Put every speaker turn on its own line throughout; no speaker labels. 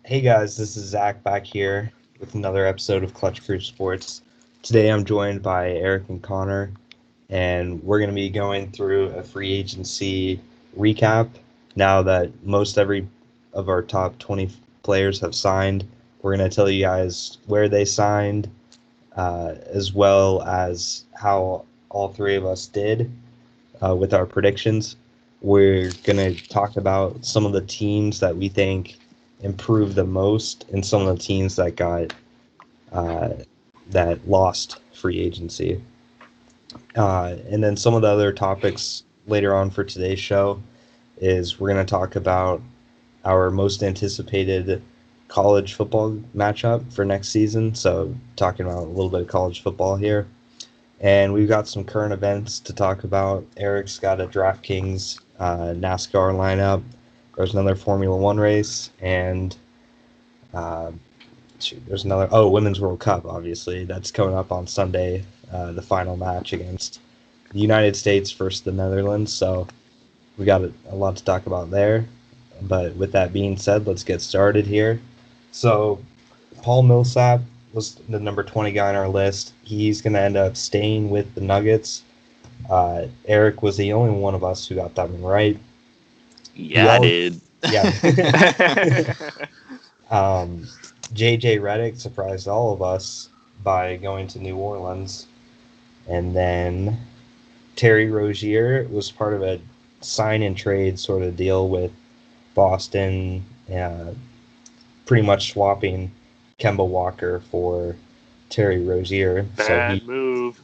Hey guys, this is Zach back here with another episode of Clutch Crew Sports. Today I'm joined by Eric and Connor, and we're going to be going through a free agency recap. Now that most every of our top 20 players have signed, we're going to tell you guys where they signed, as well as how all three of us did with our predictions. We're going to talk about some of the teams that we think improved the most and some of the teams that got uh, that lost free agency. And then some of the other topics later on for today's show is we're going to talk about our most anticipated college football matchup for next season. So talking about a little bit of college football here. And we've got some current events to talk about. Eric's got a DraftKings NASCAR lineup. There's another Formula One race, and there's another. Oh, Women's World Cup, obviously. That's coming up on Sunday, the final match against the United States versus the Netherlands. So we got a lot to talk about there. But with that being said, let's get started here. So Paul Millsap was the number 20 guy on our list. He's going to end up staying with the Nuggets. Eric was the only one of us who got that one right.
Yeah, I did.
Yeah. JJ Redick surprised all of us by going to New Orleans. And then Terry Rozier was part of a sign and trade sort of deal with Boston, pretty much swapping Kemba Walker for Terry Rozier.
Bad move.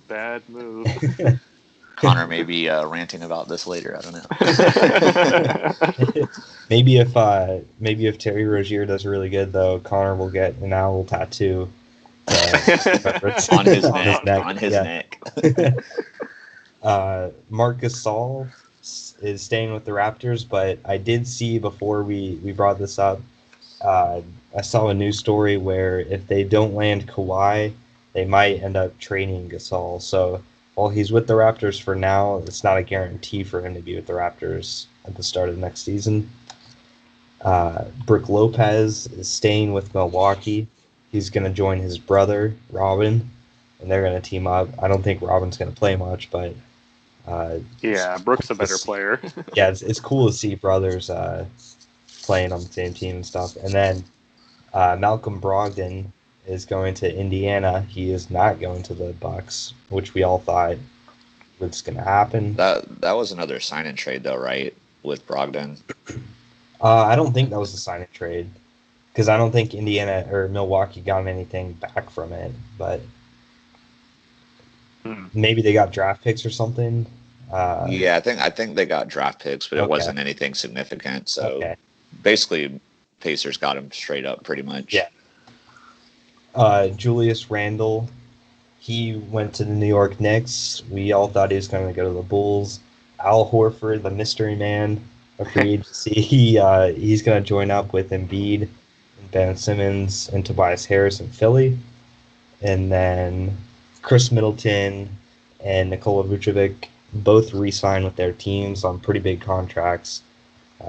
Connor may be ranting about this later. I don't
know. maybe if Terry Rozier does really good, though, Connor will get an owl tattoo
on his neck.
Marc Gasol is staying with the Raptors, but I did see before we brought this up, I saw a news story where if they don't land Kawhi, they might end up trading Gasol. So while he's with the Raptors for now, it's not a guarantee for him to be with the Raptors at the start of next season. Brook Lopez is staying with Milwaukee. He's going to join his brother, Robin, and they're going to team up. I don't think Robin's going to play much, but...
Brook's a better player.
Yeah, it's cool to see brothers playing on the same team and stuff. And then Malcolm Brogdon is going to Indiana. He is not going to the Bucks, which we all thought was going to happen.
That was another sign and trade, though, right? With Brogdon.
I don't think that was a sign and trade because I don't think Indiana or Milwaukee got anything back from it. But maybe they got draft picks or something.
I think they got draft picks, but it wasn't anything significant. So basically, Pacers got him straight up, pretty much.
Yeah. Julius Randle, he went to the New York Knicks. We all thought he was going to go to the Bulls. Al Horford, the mystery man of free agency, he's going to join up with Embiid, and Ben Simmons, and Tobias Harris in Philly. And then Chris Middleton and Nikola Vucevic both re-signed with their teams on pretty big contracts.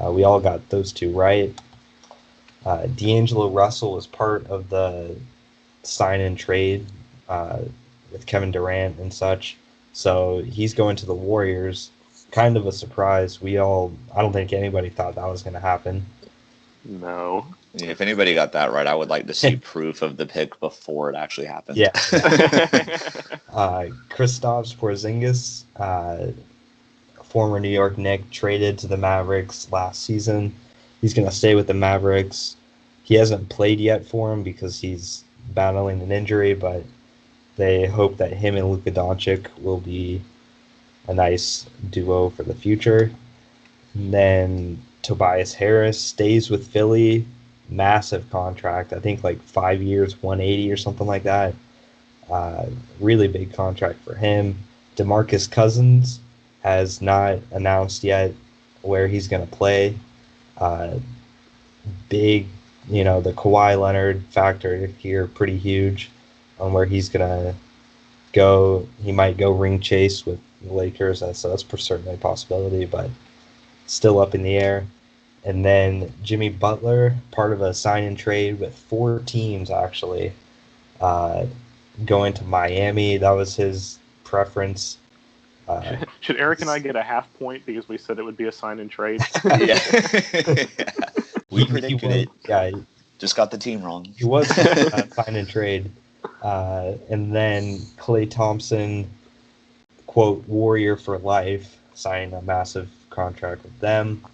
We all got those two right. D'Angelo Russell was part of the sign and trade with Kevin Durant and such. So he's going to the Warriors. Kind of a surprise. I don't think anybody thought that was going to happen.
No.
Yeah, if anybody got that right, I would like to see proof of the pick before it actually happened.
Yeah. Kristaps Porzingis, former New York Knick, traded to the Mavericks last season. He's going to stay with the Mavericks. He hasn't played yet for him because he's battling an injury, but they hope that him and Luka Doncic will be a nice duo for the future. And then Tobias Harris stays with Philly. Massive contract. I think like 5 years, 180 or something like that. Really big contract for him. DeMarcus Cousins has not announced yet where he's going to play. Big, the Kawhi Leonard factor here, pretty huge on where he's going to go. He might go ring chase with the Lakers, so that's certainly a possibility, but still up in the air. And then Jimmy Butler, part of a sign-and trade with 4 teams, actually, going to Miami. That was his preference.
Should Eric and I get a half point because we said it would be a sign and trade?
Yeah. We predicted it.
Yeah.
Just got the team wrong.
He was sign and trade. And then Klay Thompson, quote, Warrior for life, signing a massive contract with them.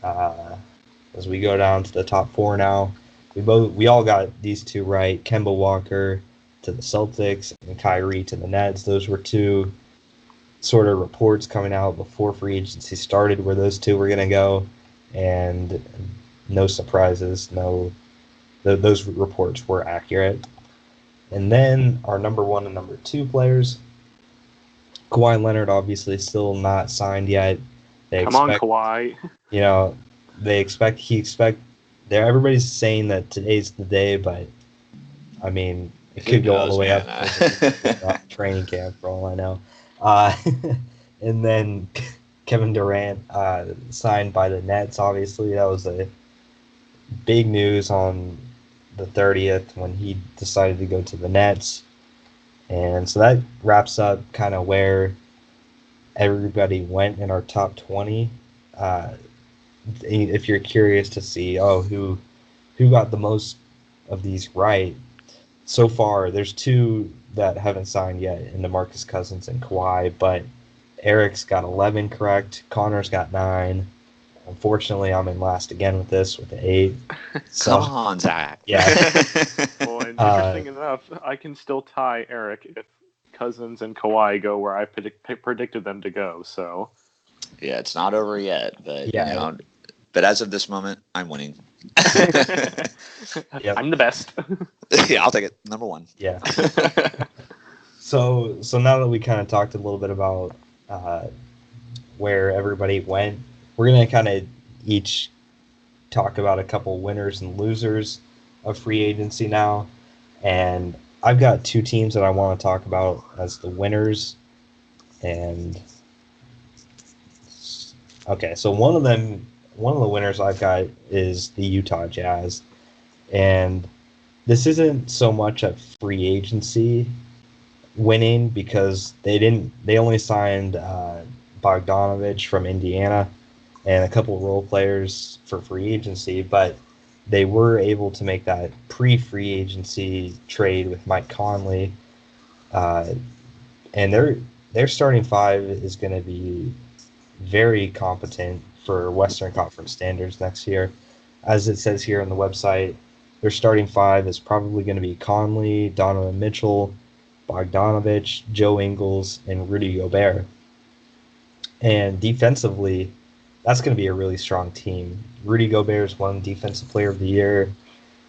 As we go down to the top 4 now, we all got these 2 right. Kemba Walker to the Celtics and Kyrie to the Nets. Those were 2 sort of reports coming out before free agency started where those 2 were going to go, and no surprises. Those reports were accurate. And then our number 1 and number 2 players, Kawhi Leonard, obviously still not signed yet.
Come on, Kawhi.
Everybody's saying that today's the day, but I mean, it could go all the way up to training camp for all I know. And then Kevin Durant signed by the Nets. Obviously, that was a big news on the 30th when he decided to go to the Nets. And so that wraps up kind of where everybody went in our top 20. If you're curious to see, who got the most of these right, so far there's 2 that haven't signed yet in DeMarcus Cousins and Kawhi, but Eric's got 11 correct, Connor's got 9. Unfortunately, I'm in last again with this with 8.
So, come on, Zach.
Yeah.
Well, and interesting enough, I can still tie Eric if Cousins and Kawhi go where I predicted them to go. So.
Yeah, it's not over yet, but but as of this moment, I'm winning.
Yep. I'm the best.
Yeah, I'll take it. Number 1.
Yeah. So now that we kind of talked a little bit about where everybody went, we're going to kind of each talk about a couple winners and losers of free agency now. And I've got 2 teams that I want to talk about as the winners. And okay, so one of the winners I've got is the Utah Jazz. And this isn't so much a free agency winning because they only signed Bogdanovich from Indiana and a couple of role players for free agency, but they were able to make that pre-free agency trade with Mike Conley, and their starting 5 is going to be very competent for Western Conference standards next year. As it says here on the website, their starting 5 is probably going to be Conley, Donovan Mitchell, Bogdanovich, Joe Ingles, and Rudy Gobert. And defensively, that's going to be a really strong team. Rudy Gobert is won Defensive Player of the Year,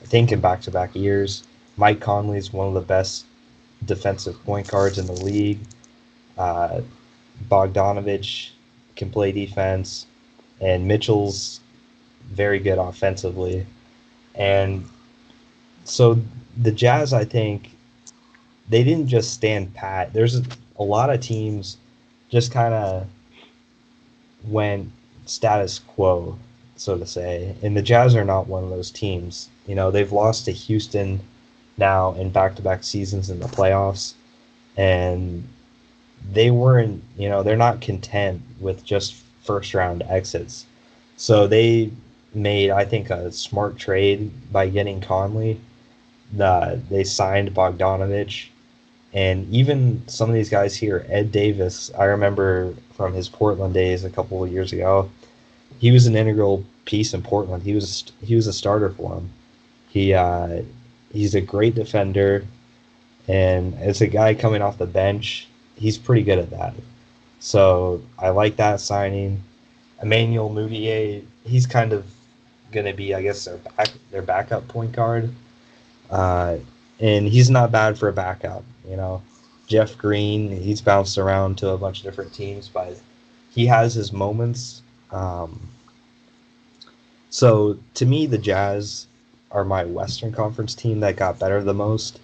I think, in back-to-back years. Mike Conley is one of the best defensive point guards in the league. Bogdanovich can play defense, and Mitchell's very good offensively. And so the Jazz, I think, they didn't just stand pat. There's a lot of teams just kind of went status quo, so to say. And the Jazz are not one of those teams. They've lost to Houston now in back-to-back seasons in the playoffs. And they weren't, they're not content with just first-round exits. So they made, I think, a smart trade by getting Conley. They signed Bogdanovich. And even some of these guys here, Ed Davis, I remember from his Portland days a couple of years ago, he was an integral piece in Portland. He was a starter for him. He's a great defender, and as a guy coming off the bench, he's pretty good at that. So I like that signing. Emmanuel Mudiay, he's kind of going to be, I guess, their backup point guard. And he's not bad for a backup, Jeff Green, he's bounced around to a bunch of different teams, but he has his moments. So to me, the Jazz are my Western Conference team that got better the most.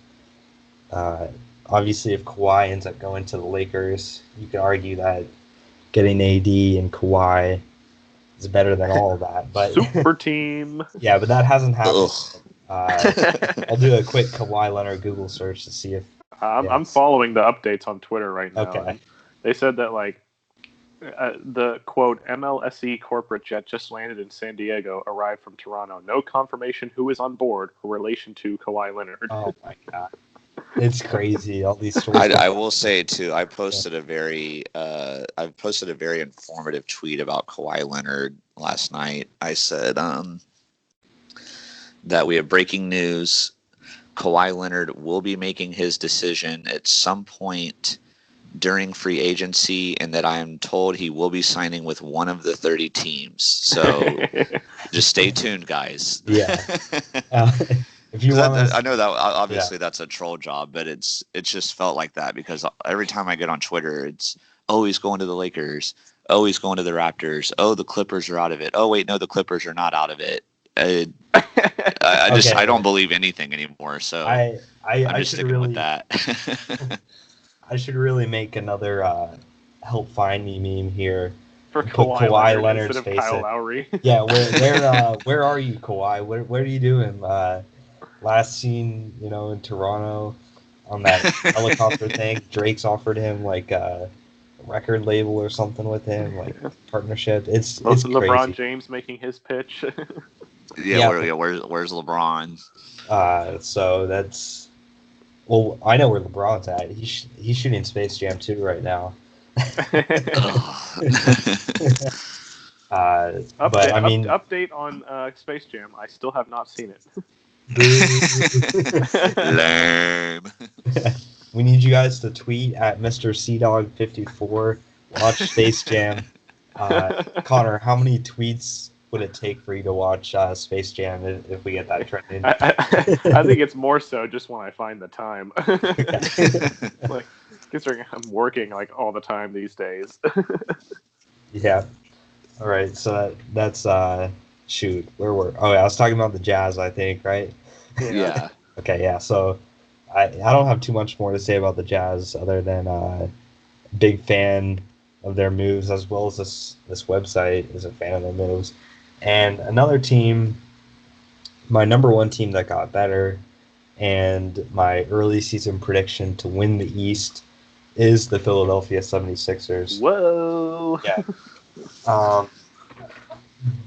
Obviously, if Kawhi ends up going to the Lakers, you could argue that getting AD and Kawhi is better than all of that. But
super team.
Yeah, but that hasn't happened. I'll do a quick Kawhi Leonard Google search to see if
I'm following the updates on Twitter right now.
Okay.
And they said that the quote MLSE corporate jet just landed in San Diego, arrived from Toronto. No confirmation who is on board or relation to Kawhi Leonard.
Oh my god, it's crazy. All these stories.
I will say too. I posted a very informative tweet about Kawhi Leonard last night. I said that we have breaking news. Kawhi Leonard will be making his decision at some point during free agency, and that I am told he will be signing with one of the 30 teams. So just stay tuned, guys.
Yeah. If you want,
I know that obviously that's a troll job, but it's just felt like that because every time I get on Twitter, it's he's going to the Lakers. Oh, he's going to the Raptors. Oh, the Clippers are out of it. Oh, wait, no, the Clippers are not out of it. I don't believe anything anymore. So I'm just sticking with that.
I should really make another help find me meme here
for Kawhi Leonard's face. Kyle Lowry.
Yeah, where are you, Kawhi? What are you doing? Last seen, in Toronto on that helicopter thing. Drake's offered him like a record label or something with him, like partnership. It's
LeBron
crazy.
James making his pitch.
Where's LeBron?
So that's. Well, I know where LeBron's at. He's shooting Space Jam 2 right now. But I mean,
update on Space Jam. I still have not seen it.
Lame.
We need you guys to tweet at Mr. CDog54. Watch Space Jam. Connor, how many tweets would it take for you to watch Space Jam if we get that trending?
I think it's more so just when I find the time. Like, considering I'm working like all the time these days.
Yeah. All right. So that's shoot. Where were? Oh, yeah, I was talking about the Jazz, I think, right?
Yeah.
Okay. Yeah. So I don't have too much more to say about the Jazz other than big fan of their moves, as well as this website is a fan of their moves. And another team, my number one team that got better, and my early season prediction to win the East is the Philadelphia 76ers.
Whoa!
Yeah.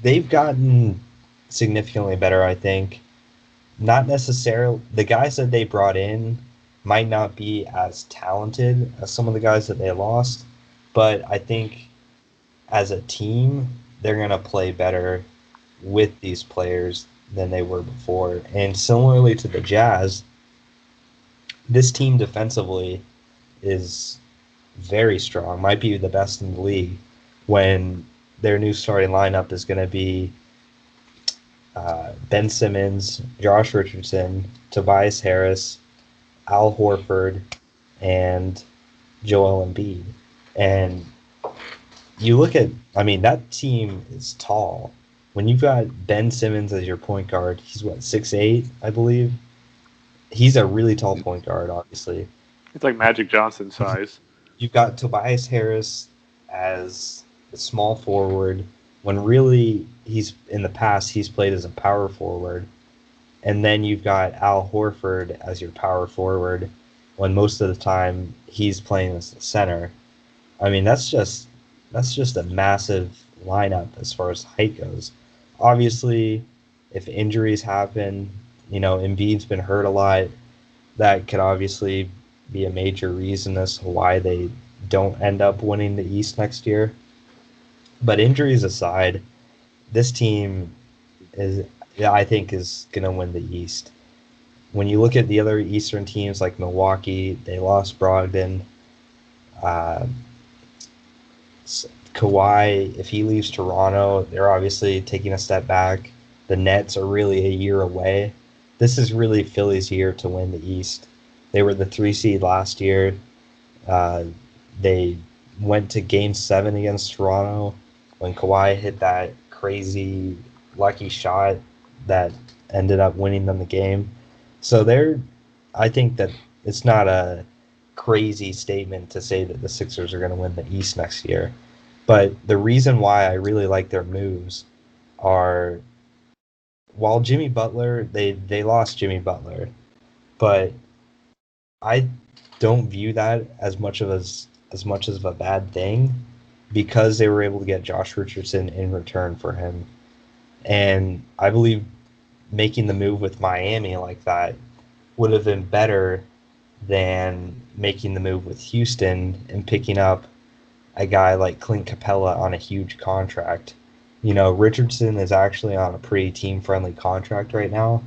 They've gotten significantly better, I think. Not necessarily. The guys that they brought in might not be as talented as some of the guys that they lost, but I think as a team, they're going to play better with these players than they were before. And similarly to the Jazz, this team defensively is very strong, might be the best in the league, when their new starting lineup is going to be Ben Simmons, Josh Richardson, Tobias Harris, Al Horford, and Joel Embiid. And you look at, that team is tall. When you've got Ben Simmons as your point guard, he's 6'8", I believe. He's a really tall point guard, obviously.
It's like Magic Johnson size.
You've got Tobias Harris as a small forward, when really in the past he's played as a power forward. And then you've got Al Horford as your power forward, when most of the time he's playing as the center. That's just a massive lineup as far as height goes. Obviously, if injuries happen, Embiid's been hurt a lot. That could obviously be a major reason as to why they don't end up winning the East next year. But injuries aside, this team I think is going to win the East. When you look at the other Eastern teams like Milwaukee, they lost Brogdon. Kawhi, if he leaves Toronto, they're obviously taking a step back. The Nets are really a year away. This is really Philly's year to win the East. They were the 3 seed last year. They went to Game 7 against Toronto when Kawhi hit that crazy lucky shot that ended up winning them the game. So I think that it's not a crazy statement to say that the Sixers are going to win the East next year. But the reason why I really like their moves are, while Jimmy Butler, they lost Jimmy Butler, but I don't view that as much as a bad thing, because they were able to get Josh Richardson in return for him. And I believe making the move with Miami like that would have been better than making the move with Houston and picking up a guy like Clint Capella on a huge contract. You know, Richardson is actually on a pretty team-friendly contract right now,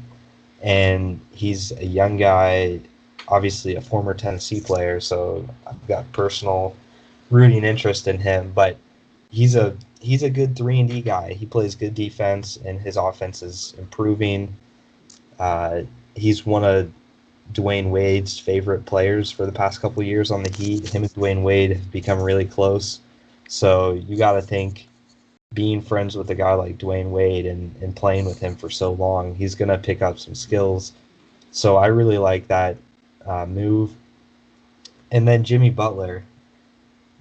and he's a young guy, obviously a former Tennessee player, so I've got personal rooting interest in him, but he's a good 3-and-D guy. He plays good defense, and his offense is improving. He's one of Dwayne Wade's favorite players for the past couple of years on the Heat. Him and Dwayne Wade have become really close. So you got to think, being friends with a guy like Dwayne Wade and playing with him for so long, he's going to pick up some skills. So I really like that move. And then Jimmy Butler.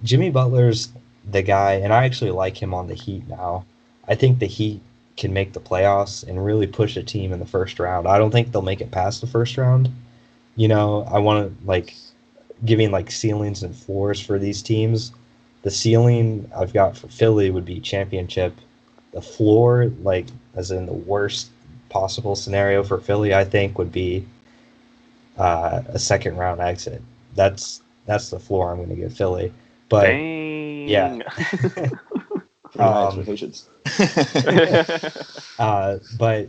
Jimmy Butler's the guy, and I actually like him on the Heat now. I think the Heat can make the playoffs and really push a team in the first round. I don't think they'll make it past the first round. You know, I want to, like, giving, like, ceilings and floors for these teams. The ceiling I've got for Philly would be championship. The floor, like, as in the worst possible scenario for Philly, I think would be a second round exit. That's the floor I'm going to give Philly. But
Dang.
yeah,
Pretty high expectations.
but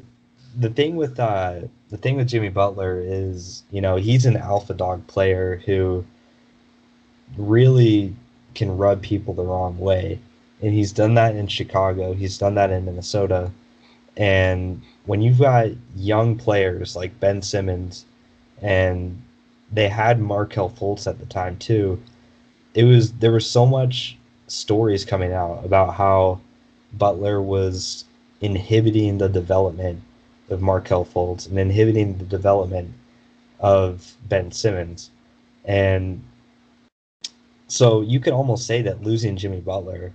the thing with Jimmy Butler is, you know, he's an alpha dog player who really can rub people the wrong way, and he's done that in Chicago. He's done that in Minnesota. And when you've got young players like Ben Simmons, and they had Markelle Fultz at the time too, there was so much stories coming out about how Butler was inhibiting the development of Markelle Fultz and inhibiting the development of Ben Simmons. And so you could almost say that losing Jimmy Butler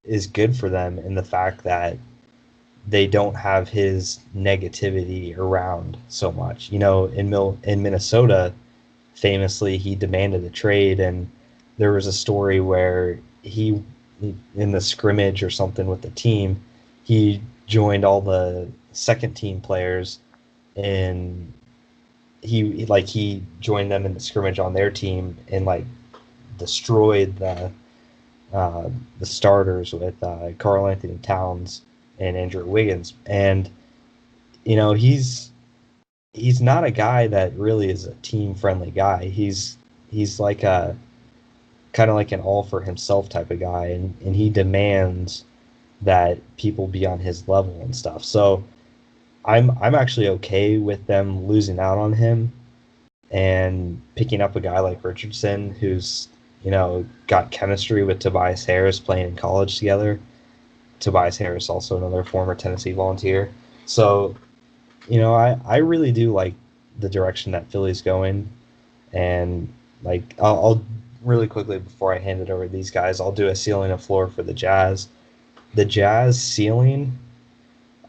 is good for them, in the fact that they don't have his negativity around so much. You know, in Minnesota, famously, he demanded a trade, and there was a story where he, in the scrimmage or something with the team, he joined all the second team players, and he joined them in the scrimmage on their team and, like, destroyed the starters with Karl Anthony Towns and Andrew Wiggins. And, you know, he's not a guy that really is a team friendly guy. He's like a kind of like an all for himself type of guy, and he demands that people be on his level and stuff. So I'm actually okay with them losing out on him and picking up a guy like Richardson, who's, you know, got chemistry with Tobias Harris playing in college together. Tobias Harris, also another former Tennessee Volunteer. So, you know, I really do like the direction that Philly's going. And, like, I'll really quickly, before I hand it over to these guys, I'll do a ceiling and floor for the Jazz. The Jazz ceiling,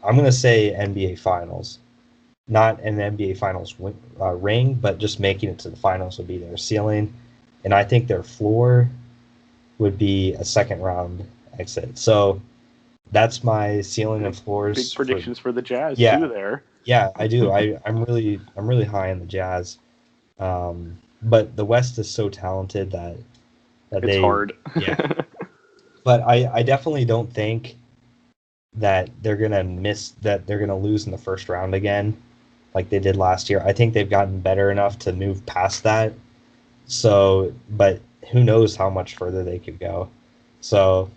I'm going to say NBA Finals. Not an NBA Finals ring, but just making it to the finals would be their ceiling. And I think their floor would be a second round exit. So that's my ceiling and floors.
Big predictions for the Jazz
Yeah.
too there.
Yeah, I do. I'm really high on the Jazz. But the West is so talented that
It's hard.
Yeah. But I definitely don't think that they're gonna lose in the first round again, like they did last year. I think they've gotten better enough to move past that. So, but who knows how much further they could go. So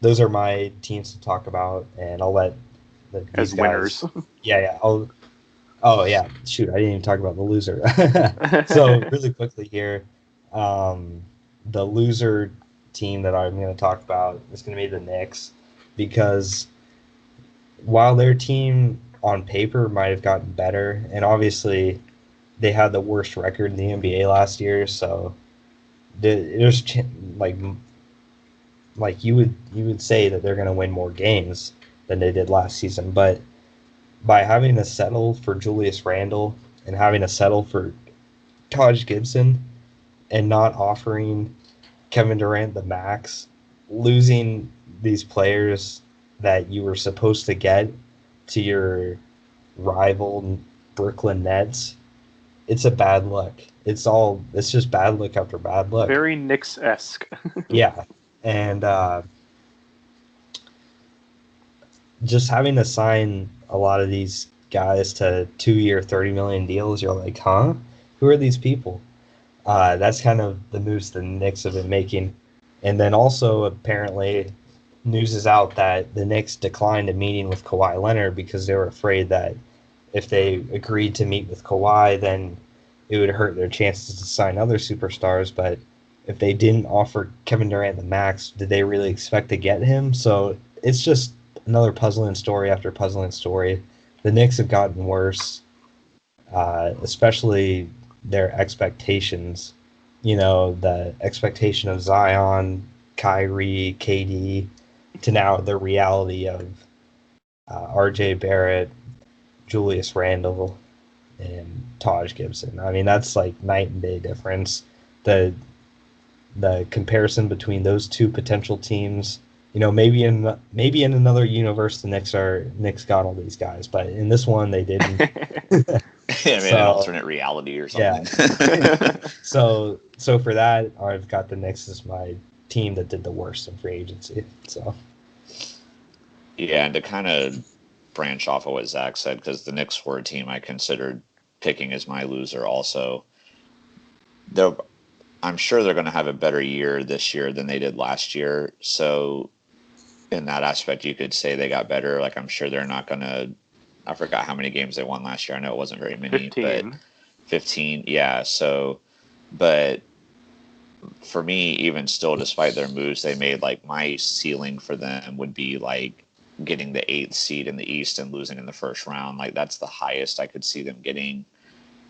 those are my teams to talk about, and I'll let these
As
guys,
winners.
Yeah. Oh yeah, shoot, I didn't even talk about the loser. So really quickly here, the loser team that I'm going to talk about is going to be the Knicks, because while their team on paper might have gotten better, and obviously they had the worst record in the NBA last year, so there's like like you would say that they're going to win more games than they did last season, but by having to settle for Julius Randle and having to settle for Taj Gibson and not offering Kevin Durant the max, losing these players that you were supposed to get to your rival Brooklyn Nets, it's a bad look. It's just bad look after bad look.
Very Knicks-esque.
Yeah. And just having to sign a lot of these guys to 2-year, $30 million deals, you're like, huh? Who are these people? That's kind of the moves the Knicks have been making. And then also, apparently, news is out that the Knicks declined a meeting with Kawhi Leonard because they were afraid that if they agreed to meet with Kawhi, then it would hurt their chances to sign other superstars. But if they didn't offer Kevin Durant the max, did they really expect to get him? So it's just another puzzling story after puzzling story. The Knicks have gotten worse, especially their expectations. The expectation of Zion, Kyrie, KD, to now the reality of RJ Barrett, Julius Randle, and Taj Gibson. I mean, that's like night and day difference. The comparison between those two potential teams, maybe in another universe the Knicks got all these guys, but in this one they didn't.
An alternate reality or something.
Yeah. So for that, I've got the Knicks as my team that did the worst in free agency. So
yeah, and to kind of branch off of what Zach said, because the Knicks were a team I considered picking as my loser also. I'm sure they're going to have a better year this year than they did last year. So in that aspect, you could say they got better. Like, I'm sure they're not going to, I forgot how many games they won last year. I know it wasn't very many,
15.
But 15. Yeah. So, but for me, even still, despite their moves they made, like my ceiling for them would be like getting the 8th seed in the East and losing in the first round. Like, that's the highest I could see them getting.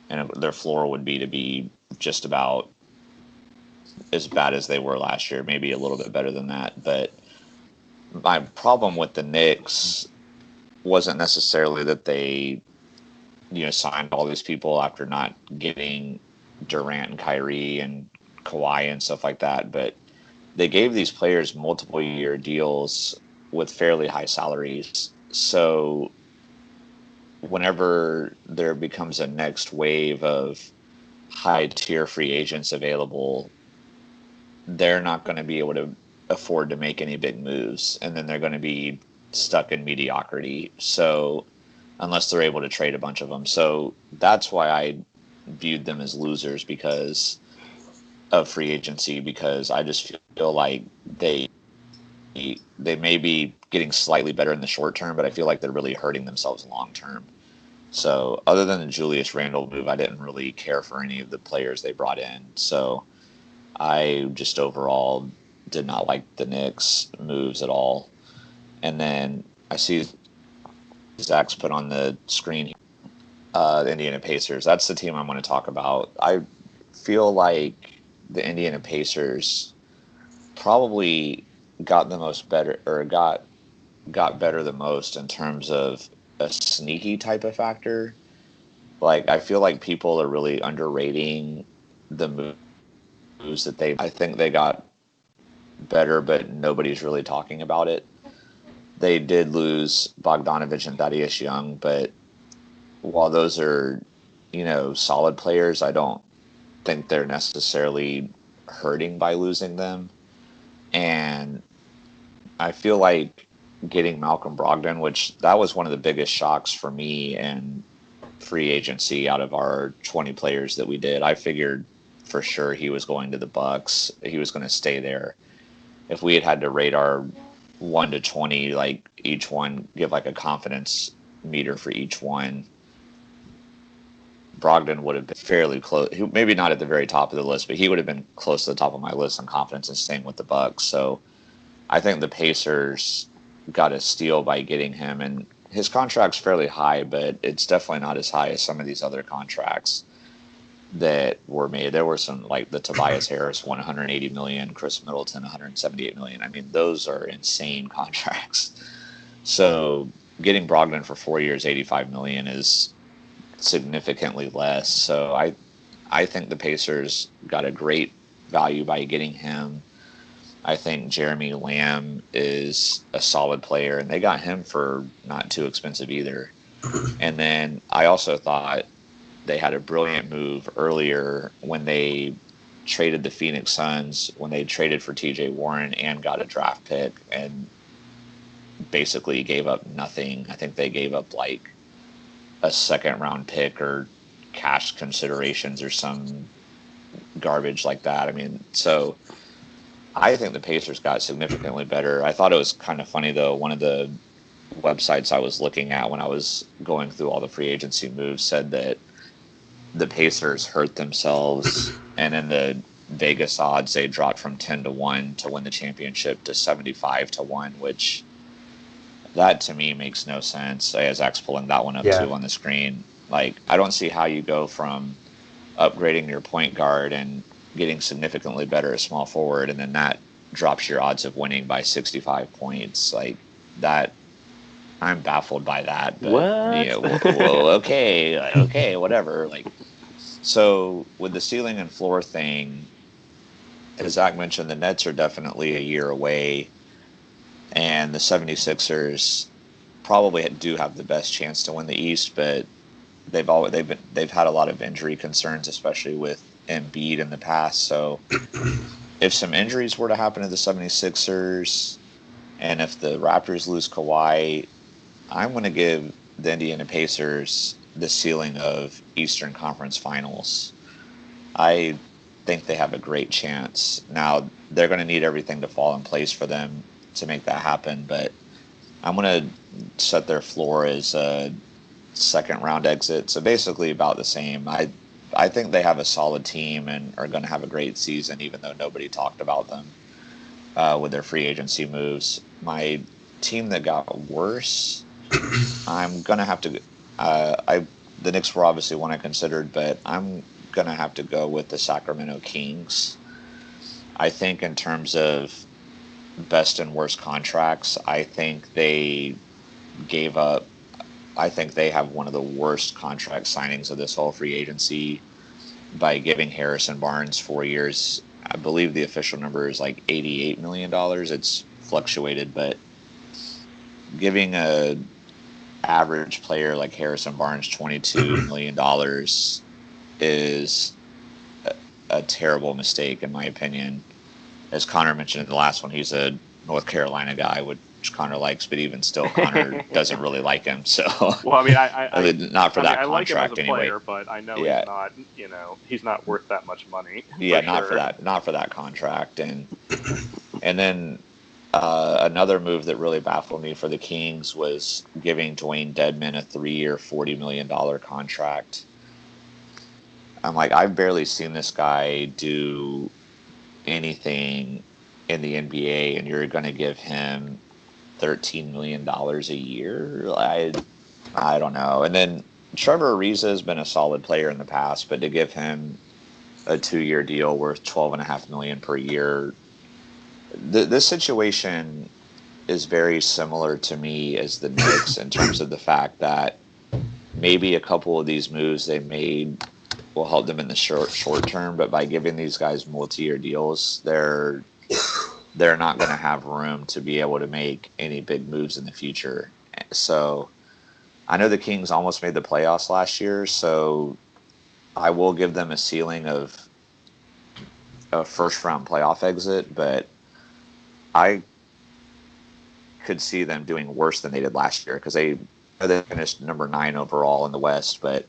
And their floor would be to be just about as bad as they were last year, maybe a little bit better than that. But my problem with the Knicks wasn't necessarily that they, signed all these people after not getting Durant and Kyrie and Kawhi and stuff like that, but they gave these players multiple year deals with fairly high salaries. So whenever there becomes a next wave of high tier free agents available, they're not going to be able to afford to make any big moves, and then they're going to be stuck in mediocrity. So unless they're able to trade a bunch of them. So that's why I viewed them as losers because of free agency, because I just feel like they may be getting slightly better in the short term, but I feel like they're really hurting themselves long term. So other than the Julius Randle move, I didn't really care for any of the players they brought in. So I just overall did not like the Knicks moves at all. And then I see Zach's put on the screen the Indiana Pacers. That's the team I'm going to talk about. I feel like the Indiana Pacers probably got the most better, or got better the most in terms of a sneaky type of factor. Like, I feel like people are really underrating the moves that I think they got better, but nobody's really talking about it. They did lose Bogdanovich and Thaddeus Young, but while those are, solid players, I don't think they're necessarily hurting by losing them. And I feel like getting Malcolm Brogdon, which that was one of the biggest shocks for me in free agency out of our 20 players that we did. I figured for sure he was going to the Bucks. He was going to stay there. If we had to rate our 1 to 20, like each one, give like a confidence meter for each one, Brogdon would have been fairly close. Maybe not at the very top of the list, but he would have been close to the top of my list on confidence and staying with the Bucks. So I think the Pacers got a steal by getting him, and his contract's fairly high, but it's definitely not as high as some of these other contracts. that were made. There were some, like the Tobias Harris $180 million, Chris Middleton $178 million. I mean, those are insane contracts. So getting Brogdon for 4 years, $85 million is significantly less. So I think the Pacers got a great value by getting him. I think Jeremy Lamb is a solid player, and they got him for not too expensive either. And then I also thought they had a brilliant move earlier when they traded the Phoenix Suns, when they traded for TJ Warren and got a draft pick and basically gave up nothing. I think they gave up like a second round pick or cash considerations or some garbage like that. I mean, so I think the Pacers got significantly better. I thought it was kind of funny, though. One of the websites I was looking at when I was going through all the free agency moves said that the Pacers hurt themselves, and in the Vegas odds, they dropped from 10-1 to win the championship to 75-1, which that to me makes no sense. As Zach's pulling that one up too on the screen. Like, I don't see how you go from upgrading your point guard and getting significantly better at small forward, and then that drops your odds of winning by 65 points. Like that, I'm baffled by that. But,
what?
Yeah, well, okay, whatever. Like, so with the ceiling and floor thing, as Zach mentioned, the Nets are definitely a year away, and the 76ers probably do have the best chance to win the East, but they've had a lot of injury concerns, especially with Embiid in the past. So if some injuries were to happen to the 76ers, and if the Raptors lose Kawhi, I'm going to give the Indiana Pacers the ceiling of Eastern Conference Finals. I think they have a great chance. Now, they're going to need everything to fall in place for them to make that happen, but I'm going to set their floor as a second round exit. So basically about the same. I think they have a solid team and are going to have a great season, even though nobody talked about them with their free agency moves. My team that got worse, I'm going to have to the Knicks were obviously one I considered, but I'm going to have to go with the Sacramento Kings. I think in terms of best and worst contracts, I think they gave up. I think they have one of the worst contract signings of this whole free agency by giving Harrison Barnes 4 years. I believe the official number is like $88 million. It's fluctuated, but giving a average player like Harrison Barnes $22 million is a terrible mistake, in my opinion. As Connor mentioned in the last one, he's a North Carolina guy, which Connor likes, but even still, Connor doesn't really like him. So,
well, I mean,
not for that
I
contract
like him as a player,
anyway.
But I know he's not worth that much money.
Yeah, not for that contract, and then another move that really baffled me for the Kings was giving Dwayne Dedmon a 3-year, $40 million contract. I'm like, I've barely seen this guy do anything in the NBA, and you're going to give him $13 million a year? I don't know. And then Trevor Ariza has been a solid player in the past, but to give him a 2-year deal worth $12.5 million per year, this situation is very similar to me as the Knicks in terms of the fact that maybe a couple of these moves they made will help them in the short term, but by giving these guys multi-year deals, they're not going to have room to be able to make any big moves in the future. So I know the Kings almost made the playoffs last year, so I will give them a ceiling of a first-round playoff exit, but I could see them doing worse than they did last year because they finished number 9 overall in the West, but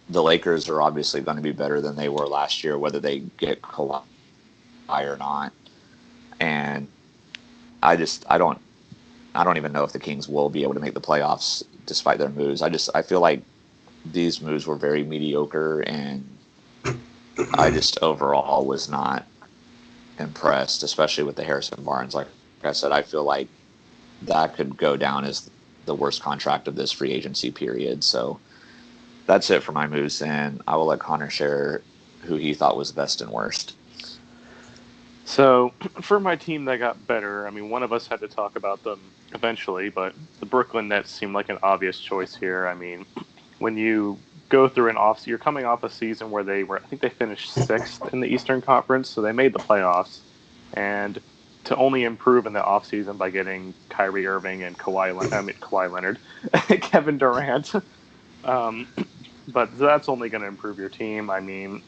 the Lakers are obviously going to be better than they were last year, whether they get Kawhi or not. And I don't even know if the Kings will be able to make the playoffs despite their moves. I feel like these moves were very mediocre, and I just overall was not impressed, especially with the Harrison Barnes. Like I said, I feel like that could go down as the worst contract of this free agency period. So that's it for my moves, and I will let Connor share who he thought was best and worst.
So, for my team that got better, I mean, one of us had to talk about them eventually, but the Brooklyn Nets seemed like an obvious choice here. I mean, when you go through you're coming off a season where I think they finished 6th in the Eastern Conference, so they made the playoffs. And to only improve in the offseason by getting Kyrie Irving and Kawhi Leonard, Kevin Durant. But that's only going to improve your team. I mean,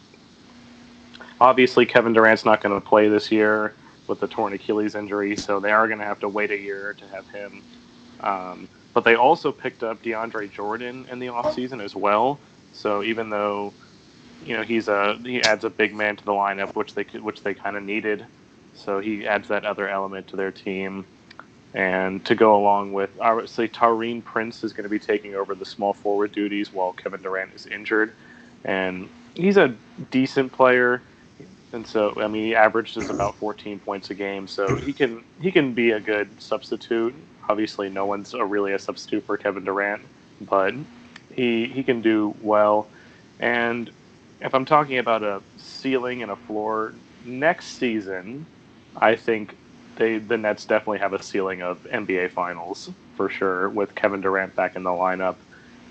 obviously, Kevin Durant's not going to play this year with the torn Achilles injury, so they are going to have to wait a year to have him. But they also picked up DeAndre Jordan in the offseason as well. So even though he adds a big man to the lineup, which they kind of needed, so he adds that other element to their team. And to go along with, I would say Taurean Prince is going to be taking over the small forward duties while Kevin Durant is injured, and he's a decent player. And so, I mean, he averages about 14 points a game, so he can be a good substitute. Obviously, no one's really a substitute for Kevin Durant, but he can do well. And if I'm talking about a ceiling and a floor, next season, I think the Nets definitely have a ceiling of NBA Finals for sure, with Kevin Durant back in the lineup,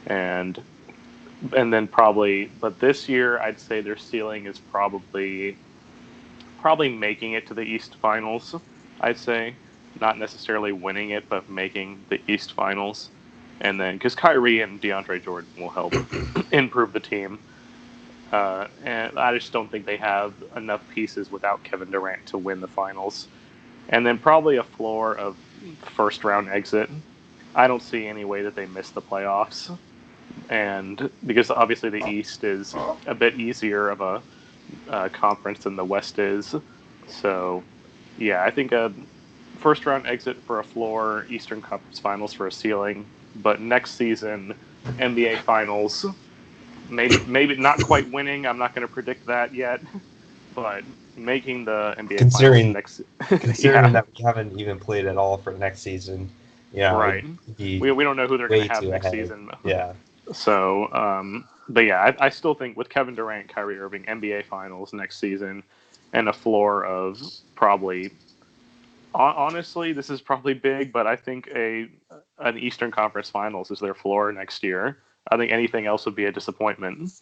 and then but this year I'd say their ceiling is probably making it to the East Finals. I'd say not necessarily winning it, but making the East Finals, and then because Kyrie and DeAndre Jordan will help improve the team. And I just don't think they have enough pieces without Kevin Durant to win the finals. And then probably a floor of first round exit. I don't see any way that they miss the playoffs. And because obviously the East is a bit easier of a conference than the West is. So, yeah, I think a first round exit for a floor, Eastern Conference Finals for a ceiling. But next season, NBA Finals. Maybe not quite winning. I'm not going to predict that yet, but making the NBA Finals next.
Considering that we haven't even played at all for next season,
right? We don't know who they're going to have next season.
Yeah.
So, but yeah, I still think with Kevin Durant, Kyrie Irving, NBA Finals next season, and a floor of probably. Honestly, this is probably big, but I think an Eastern Conference Finals is their floor next year. I think anything else would be a disappointment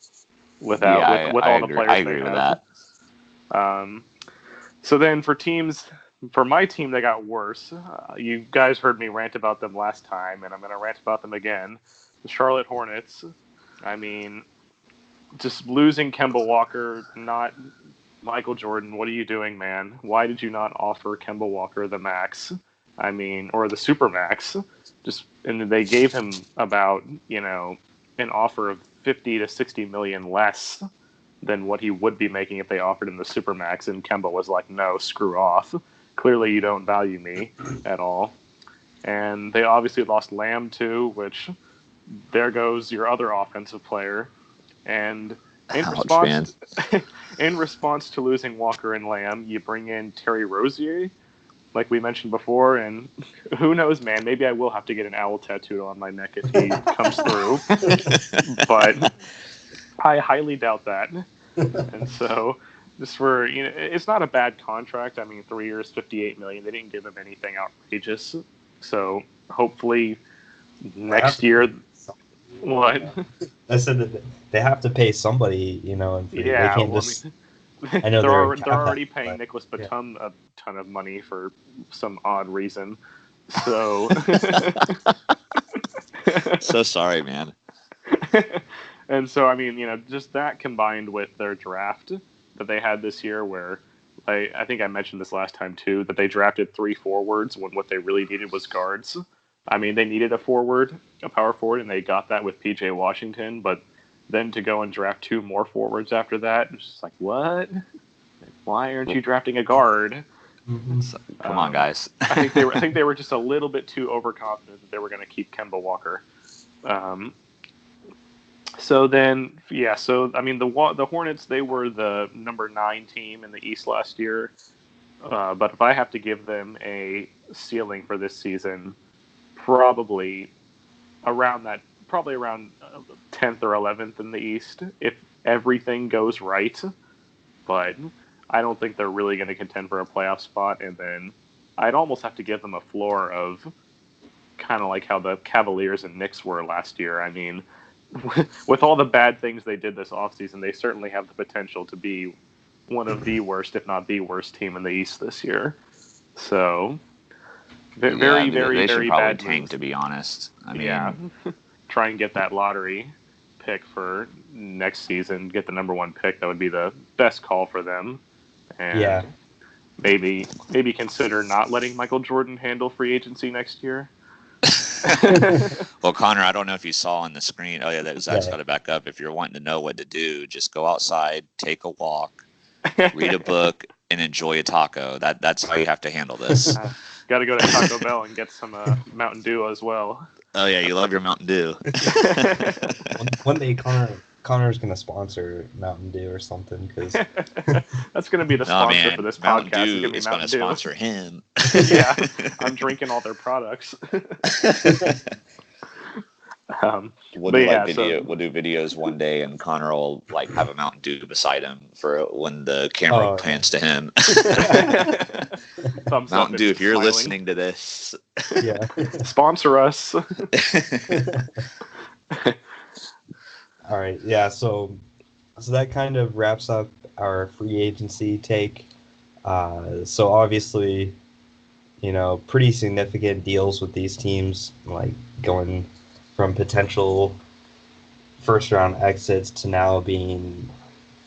with all the players.
I agree with that.
So then for my team that got worse, you guys heard me rant about them last time, and I'm going to rant about them again. The Charlotte Hornets. I mean, just losing Kemba Walker, not Michael Jordan. What are you doing, man? Why did you not offer Kemba Walker the max? I mean, or the super max? And they gave him about, an offer of 50 to 60 million less than what he would be making if they offered him the supermax, and Kemba was like, no, screw off. Clearly you don't value me at all. And they obviously lost Lamb too, which there goes your other offensive player. And in response to losing Walker and Lamb, you bring in Terry Rozier, like we mentioned before, and who knows, man, maybe I will have to get an owl tattooed on my neck if he comes through. But I highly doubt that. And so, just for, it's not a bad contract. I mean, 3 years, $58 million. They didn't give him anything outrageous. So, hopefully, next year. What?
I said that they have to pay somebody, and they can't just. I know
they're already paying Nicholas Batum a ton of money for some odd reason. So.
So sorry, man.
And so, I mean, just that combined with their draft that they had this year, where I think I mentioned this last time too, that they drafted 3 forwards when what they really needed was guards. I mean, they needed a power forward, and they got that with P.J. Washington, but then to go and draft 2 more forwards after that, it's just like, what? Why aren't you drafting a guard?
Mm-hmm.
Come on, guys.
I think they were just a little bit too overconfident that they were going to keep Kemba Walker. So then, I mean, the Hornets, they were the number 9 team in the East last year. But if I have to give them a ceiling for this season, probably around 10th or 11th in the East, if everything goes right. but I don't think they're really going to contend for a playoff spot. And then I'd almost have to give them a floor of kind of like how the Cavaliers and Knicks were last year. I mean, with all the bad things they did this offseason, they certainly have the potential to be one of the worst, if not the worst team in the East this year. So, very,
Yeah,
very,
they should
very
probably
bad
tank,
moves.
to be honest. I mean,
Yeah, try and get that lottery pick for next season, get the number 1 pick. That would be the best call for them. And
Yeah.
maybe consider not letting Michael Jordan handle free agency next year.
well, Connor, I don't know if you saw on the screen. Oh, yeah, Zach's
Yeah.
got it back up. If you're wanting to know what to do, just go outside, take a walk, read a book, and enjoy a taco. That's how you have to handle this.
Got to go to Taco Bell and get some Mountain Dew as well.
Oh, yeah, you love your Mountain Dew.
One day, Connor's going to sponsor Mountain Dew or something. Cause...
That's going to be the sponsor for this
Mountain
podcast.
Dew is going to sponsor him.
Yeah, I'm drinking all their products.
We'll do videos one day, and Connor will like have a Mountain Dew beside him for when the camera pans to him. Mountain Dew, if you're listening to this,
yeah,
sponsor us.
All right, yeah. So that kind of wraps up our free agency take. So obviously, pretty significant deals with these teams, like going from potential first round exits to now being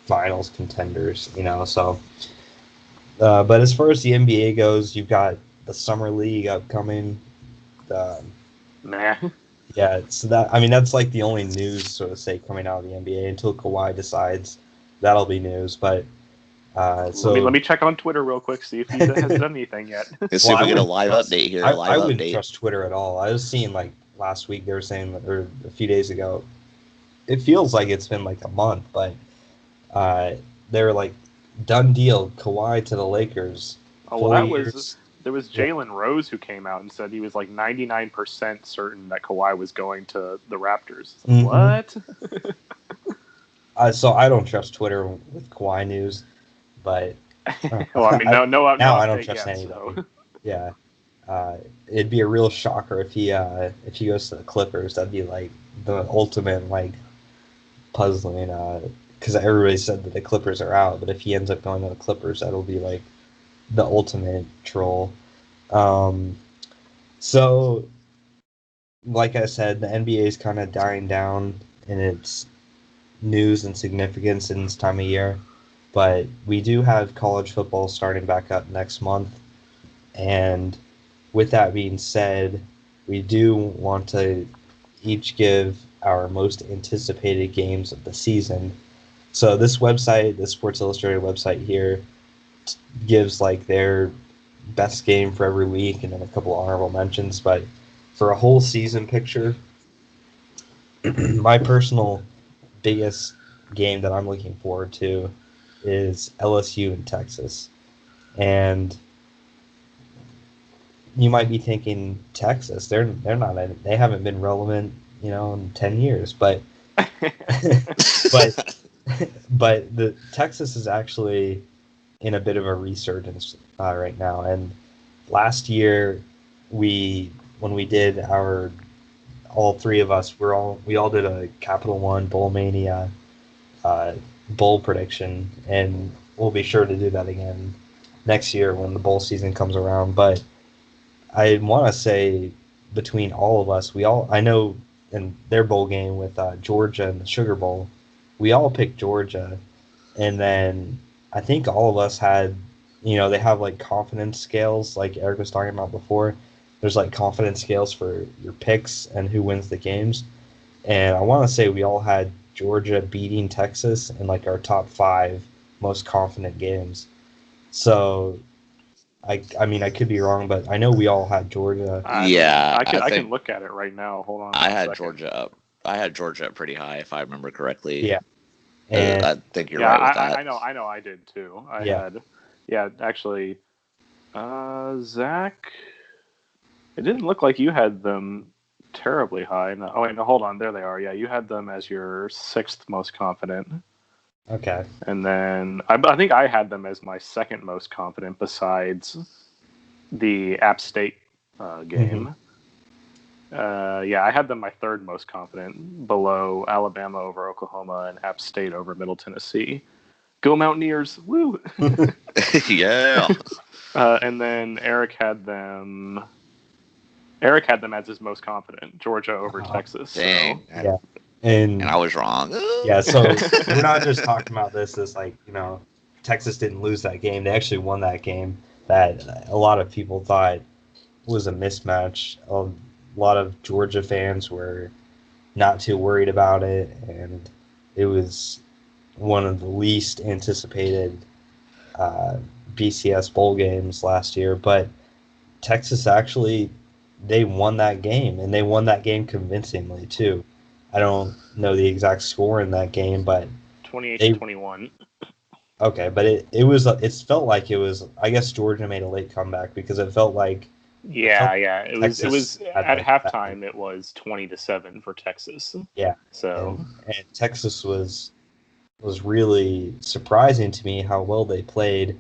finals contenders, so but as far as the NBA goes, you've got the summer league upcoming. Yeah, so that's like the only news, so to say, coming out of the NBA until Kawhi decides. That'll be news, but so
let me check on Twitter real quick, see if he has done anything yet.
Let's see if we get a live update here.
I wouldn't trust Twitter at all. I was seeing like last week they were saying, or a few days ago, it feels like it's been like a month, but they were like, done deal, Kawhi to the Lakers.
Oh, well, there was Jalen Rose who came out and said he was like 99% certain that Kawhi was going to the Raptors. What?
So I don't trust Twitter with Kawhi news, but
well, I mean, no,
I don't trust anybody. So. Yeah, it'd be a real shocker if he goes to the Clippers. That'd be like the ultimate like puzzling. Because everybody said that the Clippers are out, but if he ends up going to the Clippers, that'll be like the ultimate troll. So, like I said, the NBA is kind of dying down in its news and significance in this time of year, but we do have college football starting back up next month, and with that being said, we do want to each give our most anticipated games of the season. So this website, the Sports Illustrated website here, gives like their best game for every week and then a couple honorable mentions, but for a whole season picture, my personal biggest game that I'm looking forward to is LSU in Texas. And you might be thinking, Texas, they're not, they haven't been relevant, in 10 years, but but the Texas is actually in a bit of a resurgence right now. And last year, when we did all three of us, we all did a Capital One Bowl Mania bowl prediction, and we'll be sure to do that again next year when the bowl season comes around. But I want to say between all of us, I know in their bowl game with Georgia and the Sugar Bowl, we all picked Georgia, and then I think all of us had, they have like confidence scales, like Eric was talking about before. There's like confidence scales for your picks and who wins the games. And I want to say we all had Georgia beating Texas in like our top 5 most confident games. So I mean, I could be wrong, but I know we all had Georgia.
I can look at it right now. Hold on.
I had Georgia up. I had Georgia up pretty high, if I remember correctly.
Yeah. And
I think you're right with that.
I know I did too. Actually, Zach, it didn't look like you had them terribly high. No, hold on, there they are. Yeah, you had them as your 6th most confident.
Okay.
And then I think I had them as my second most confident besides the App State game. Yeah, I had them my third most confident, below Alabama over Oklahoma and App State over Middle Tennessee. Go Mountaineers! Woo!
Yeah.
And then Eric had them as his most confident, Georgia over Texas.
Dang.
So.
Yeah.
And I was wrong.
Yeah, so we're not just talking about this as like, Texas didn't lose that game. They actually won that game that a lot of people thought was a mismatch. A lot of Georgia fans were not too worried about it, and it was one of the least anticipated BCS bowl games last year. But Texas actually, they won that game, and they won that game convincingly too. I don't know the exact score in that game, but
28-21.
Okay, but it felt like it was. I guess Georgia made a late comeback because it felt like.
Yeah. It was at halftime.
That.
It was 20-7 for Texas.
Yeah.
So
and Texas was really surprising to me how well they played,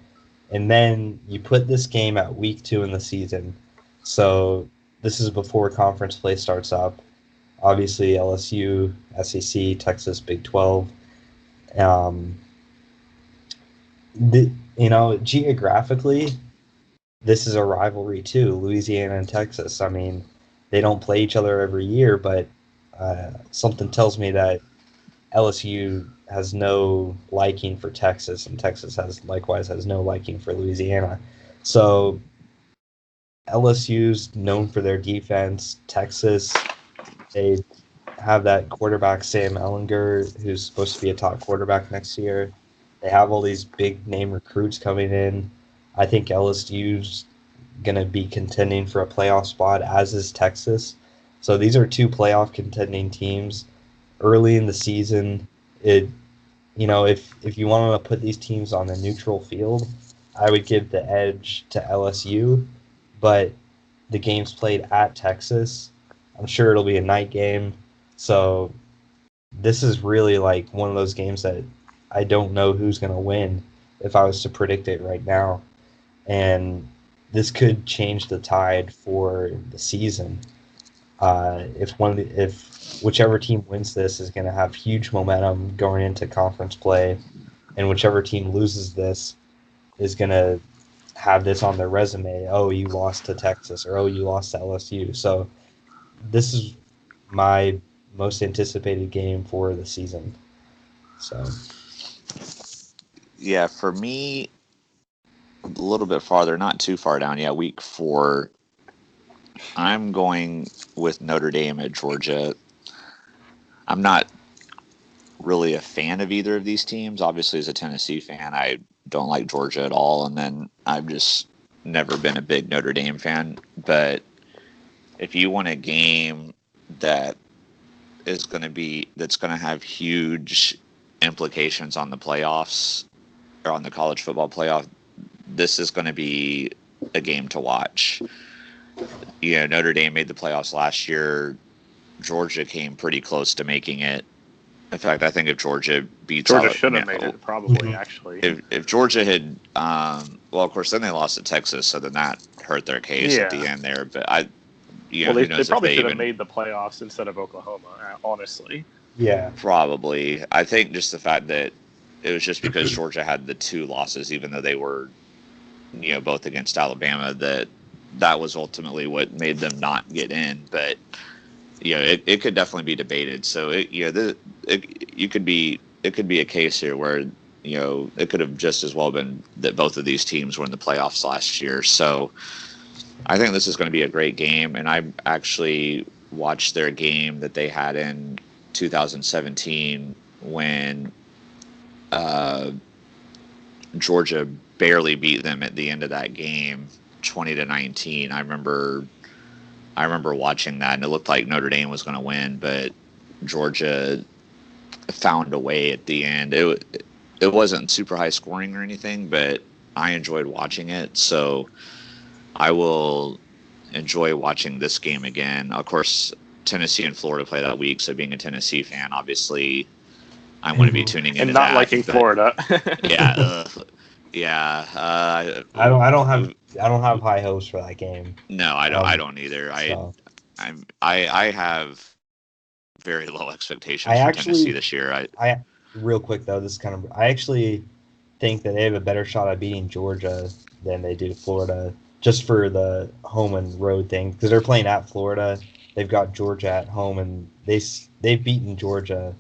and then you put this game at week 2 in the season, so this is before conference play starts up. Obviously, LSU, SEC, Texas, Big 12. Geographically, this is a rivalry too, Louisiana and Texas. I mean, they don't play each other every year, but something tells me that LSU has no liking for Texas, and Texas has no liking for Louisiana. So LSU's known for their defense. Texas, they have that quarterback Sam Ehlinger, who's supposed to be a top quarterback next year. They have all these big name recruits coming in. I think LSU's going to be contending for a playoff spot, as is Texas. So these are two playoff contending teams early in the season. If you want to put these teams on a neutral field, I would give the edge to LSU, but the game's played at Texas. I'm sure it'll be a night game. So this is really like one of those games that I don't know who's going to win if I was to predict it right now. And this could change the tide for the season. If whichever team wins this is going to have huge momentum going into conference play, and whichever team loses this is going to have this on their resume. Oh, you lost to Texas, or oh, you lost to LSU. So this is my most anticipated game for the season. So
yeah, for me, a little bit farther, not too far down. Yeah, week 4. I'm going with Notre Dame at Georgia. I'm not really a fan of either of these teams. Obviously, as a Tennessee fan, I don't like Georgia at all, and then I've just never been a big Notre Dame fan. But if you want a game that's going to have huge implications on the playoffs or on the college football playoff, this is going to be a game to watch. Notre Dame made the playoffs last year. Georgia came pretty close to making it. In fact, I think if Georgia beats
Georgia should have made it, probably, actually.
If Georgia had, well, of course, then they lost to Texas, so then that hurt their case at the end there. But
they probably should have made the playoffs instead of Oklahoma, honestly.
Yeah.
Probably. I think just the fact that it was just because Georgia had the 2 losses, even though they were, both against Alabama, that was ultimately what made them not get in. But it could definitely be debated. So it could be a case here where it could have just as well been that both of these teams were in the playoffs last year. So I think this is going to be a great game, and I actually watched their game that they had in 2017 when Georgia barely beat them at the end of that game, 20-19. I remember watching that, and it looked like Notre Dame was going to win, but Georgia found a way at the end. It wasn't super high scoring or anything, but I enjoyed watching it, so I will enjoy watching this game again. Of course, Tennessee and Florida play that week, so being a Tennessee fan, obviously, I'm going to be tuning into
and not
that,
liking Florida.
I don't have high hopes for that game.
No, I don't either.
So.
I have very low expectations for Tennessee this year.
I real quick though, I actually think that they have a better shot at beating Georgia than they do Florida, just for the home and road thing, because they're playing at Florida. They've got Georgia at home, and they've beaten Georgia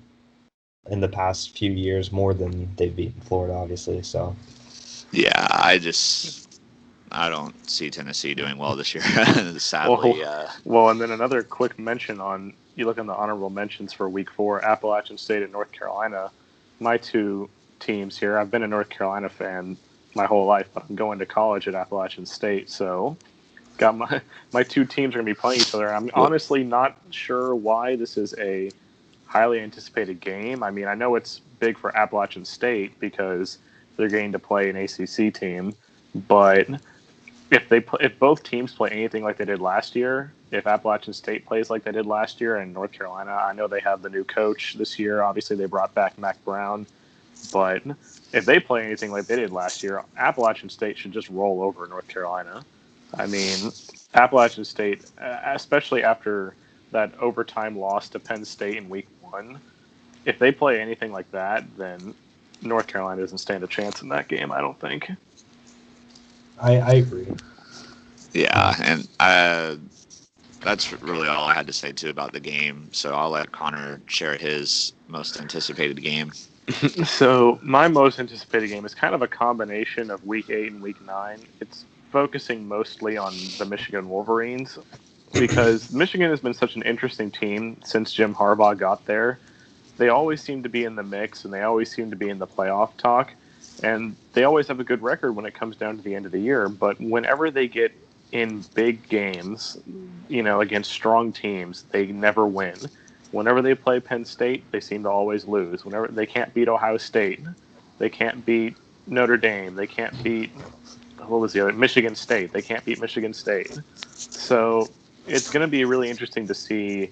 in the past few years more than they've beaten Florida, obviously. So
yeah, I don't see Tennessee doing well this year, sadly.
Well, and then another quick mention on, you look in the honorable mentions for Week 4, Appalachian State and North Carolina. My two teams here, I've been a North Carolina fan my whole life, but I'm going to college at Appalachian State, so got my two teams are going to be playing each other. I'm honestly not sure why this is a highly anticipated game. I mean, I know it's big for Appalachian State because they're getting to play an ACC team, but if both teams play anything like they did last year, if Appalachian State plays like they did last year and North Carolina, I know they have the new coach this year. Obviously, they brought back Mac Brown. But if they play anything like they did last year, Appalachian State should just roll over North Carolina. I mean, Appalachian State, especially after that overtime loss to Penn State in Week 1, if they play anything like that, then North Carolina doesn't stand a chance in that game, I don't think.
I agree.
Yeah, and that's really all I had to say, too, about the game. So I'll let Connor share his most anticipated game.
So my most anticipated game is kind of a combination of Week 8 and Week 9. It's focusing mostly on the Michigan Wolverines because Michigan has been such an interesting team since Jim Harbaugh got there. They always seem to be in the mix, and they always seem to be in the playoff talk. And they always have a good record when it comes down to the end of the year. But whenever they get in big games, against strong teams, they never win. Whenever they play Penn State, they seem to always lose. Whenever they can't beat Ohio State, they can't beat Notre Dame, they can't beat, what was the other? Michigan State. They can't beat Michigan State. So it's going to be really interesting to see.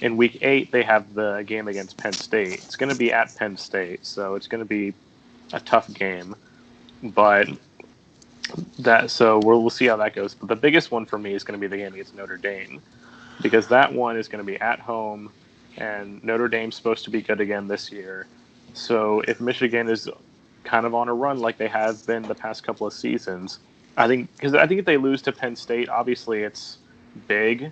In Week 8, they have the game against Penn State. It's going to be at Penn State, so it's going to be a tough game. But we'll see how that goes. But the biggest one for me is going to be the game against Notre Dame, because that one is going to be at home, and Notre Dame's supposed to be good again this year. So if Michigan is kind of on a run like they have been the past couple of seasons, I think if they lose to Penn State, obviously it's big,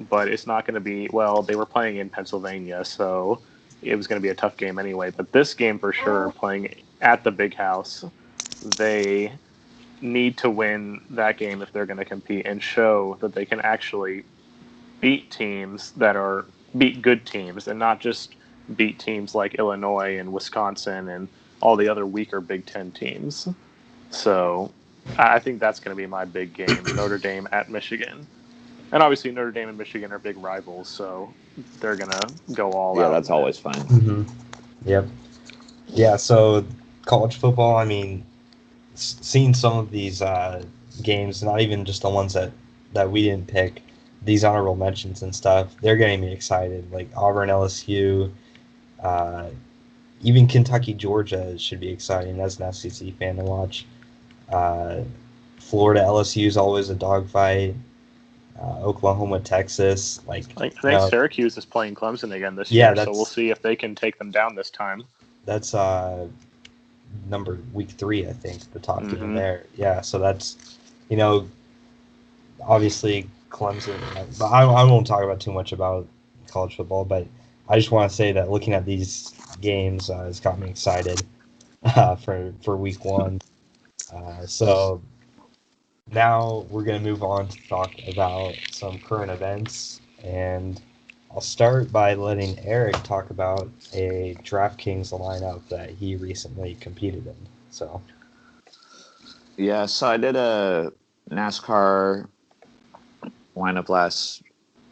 but it's not going to be, they were playing in Pennsylvania, so it was going to be a tough game anyway. But this game for sure, playing at the Big House, they need to win that game if they're going to compete and show that they can actually beat good teams and not just beat teams like Illinois and Wisconsin and all the other weaker Big Ten teams. So I think that's going to be my big game, Notre Dame at Michigan. And obviously Notre Dame and Michigan are big rivals, so they're going to go all out.
Yeah, that's always fun.
Mm-hmm. Yep. Yeah, so college football, I mean, seeing some of these games, not even just the ones that we didn't pick, these honorable mentions and stuff, they're getting me excited. Like Auburn, LSU, even Kentucky, Georgia should be exciting as an SEC fan to watch. Florida, LSU is always a dogfight. Oklahoma, Texas. I think
Syracuse is playing Clemson again this year, so we'll see if they can take them down this time.
That's Week 3, I think, the top game there. Yeah, so that's, obviously Clemson. But I won't talk about too much about college football, but I just want to say that looking at these games has got me excited for Week 1. So now we're going to move on to talk about some current events, and I'll start by letting Eric talk about a DraftKings lineup that he recently competed in. So
I did a NASCAR lineup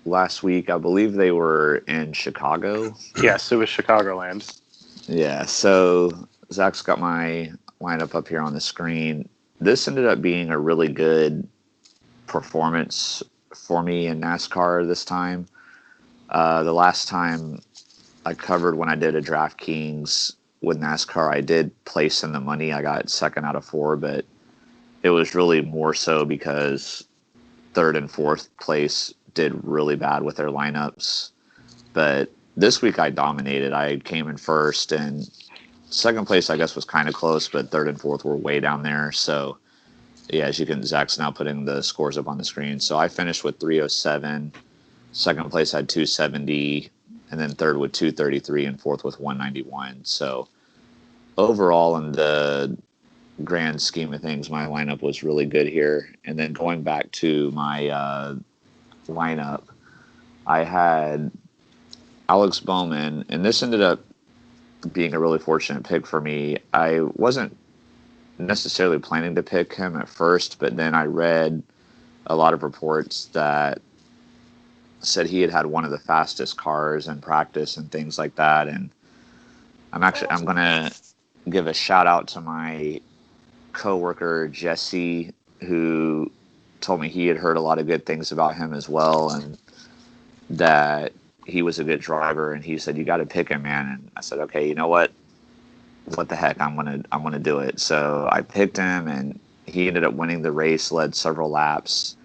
last week. I believe they were in Chicago.
Yes, it was Chicagoland.
Yeah, so Zach's got my lineup up here on the screen. This ended up being a really good performance for me in NASCAR this time. The last time I covered when I did a DraftKings with NASCAR, I did place in the money. I got second out of 4, but it was really more so because third and fourth place did really bad with their lineups. But this week I dominated. I came in first, and second place I guess was kind of close, but third and fourth were way down there. So yeah, as you can, Zach's now putting the scores up on the screen. So I finished with 307. Second place had 270, and then third with 233, and fourth with 191. So overall, in the grand scheme of things, my lineup was really good here. And then going back to my lineup, I had Alex Bowman, and this ended up being a really fortunate pick for me. I wasn't necessarily planning to pick him at first, but then I read a lot of reports that said he had one of the fastest cars in practice and things like that. And I'm going to give a shout out to my coworker Jesse, who told me he had heard a lot of good things about him as well, and that he was a good driver. And he said, "You got to pick him, man." And I said, "Okay, you know what the heck, I'm gonna do it." So I picked him, and he ended up winning the race, led several laps,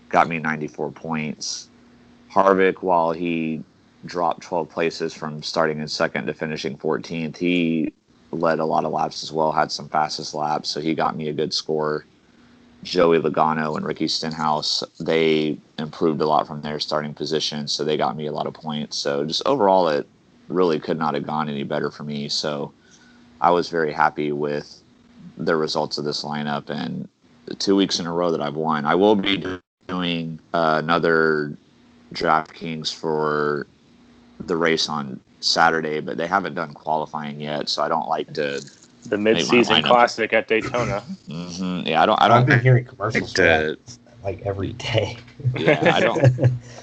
got me 94 points. Harvick, while he dropped 12 places from starting in second to finishing 14th, he led a lot of laps as well, had some fastest laps, so he got me a good score. Joey Logano and Ricky Stenhouse, they improved a lot from their starting position, so they got me a lot of points. So just overall, it really could not have gone any better for me. So I was very happy with the results of this lineup, and the 2 weeks in a row that I've won. I will be doing another DraftKings for the race on Saturday, but they haven't done qualifying yet, so I don't like to.
The mid-season classic at Daytona.
Mm-hmm. Yeah,
I've been hearing commercials for that, like every day.
Yeah,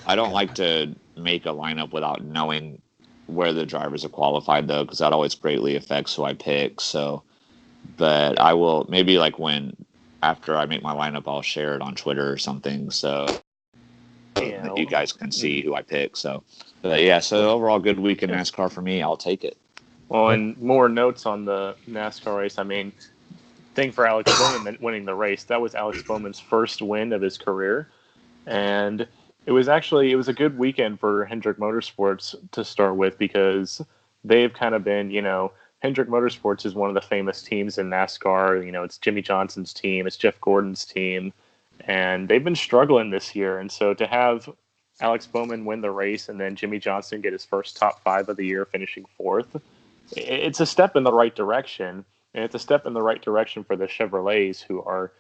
I don't like to make a lineup without knowing where the drivers are qualified, though, because that always greatly affects who I pick. So, but I will maybe after I make my lineup, I'll share it on Twitter or something, so that you guys can see who I pick. So, but yeah, so overall, good week in NASCAR for me. I'll take it.
Well, and more notes on the NASCAR race. I mean, thing for Alex Bowman winning the race. That was Alex Bowman's first win of his career, and it was a good weekend for Hendrick Motorsports to start with, because they've kind of been, Hendrick Motorsports is one of the famous teams in NASCAR. It's Jimmy Johnson's team, it's Jeff Gordon's team, and they've been struggling this year. And so to have Alex Bowman win the race and then Jimmy Johnson get his first top 5 of the year, finishing 4th, it's a step in the right direction. And it's a step in the right direction for the Chevrolets, who are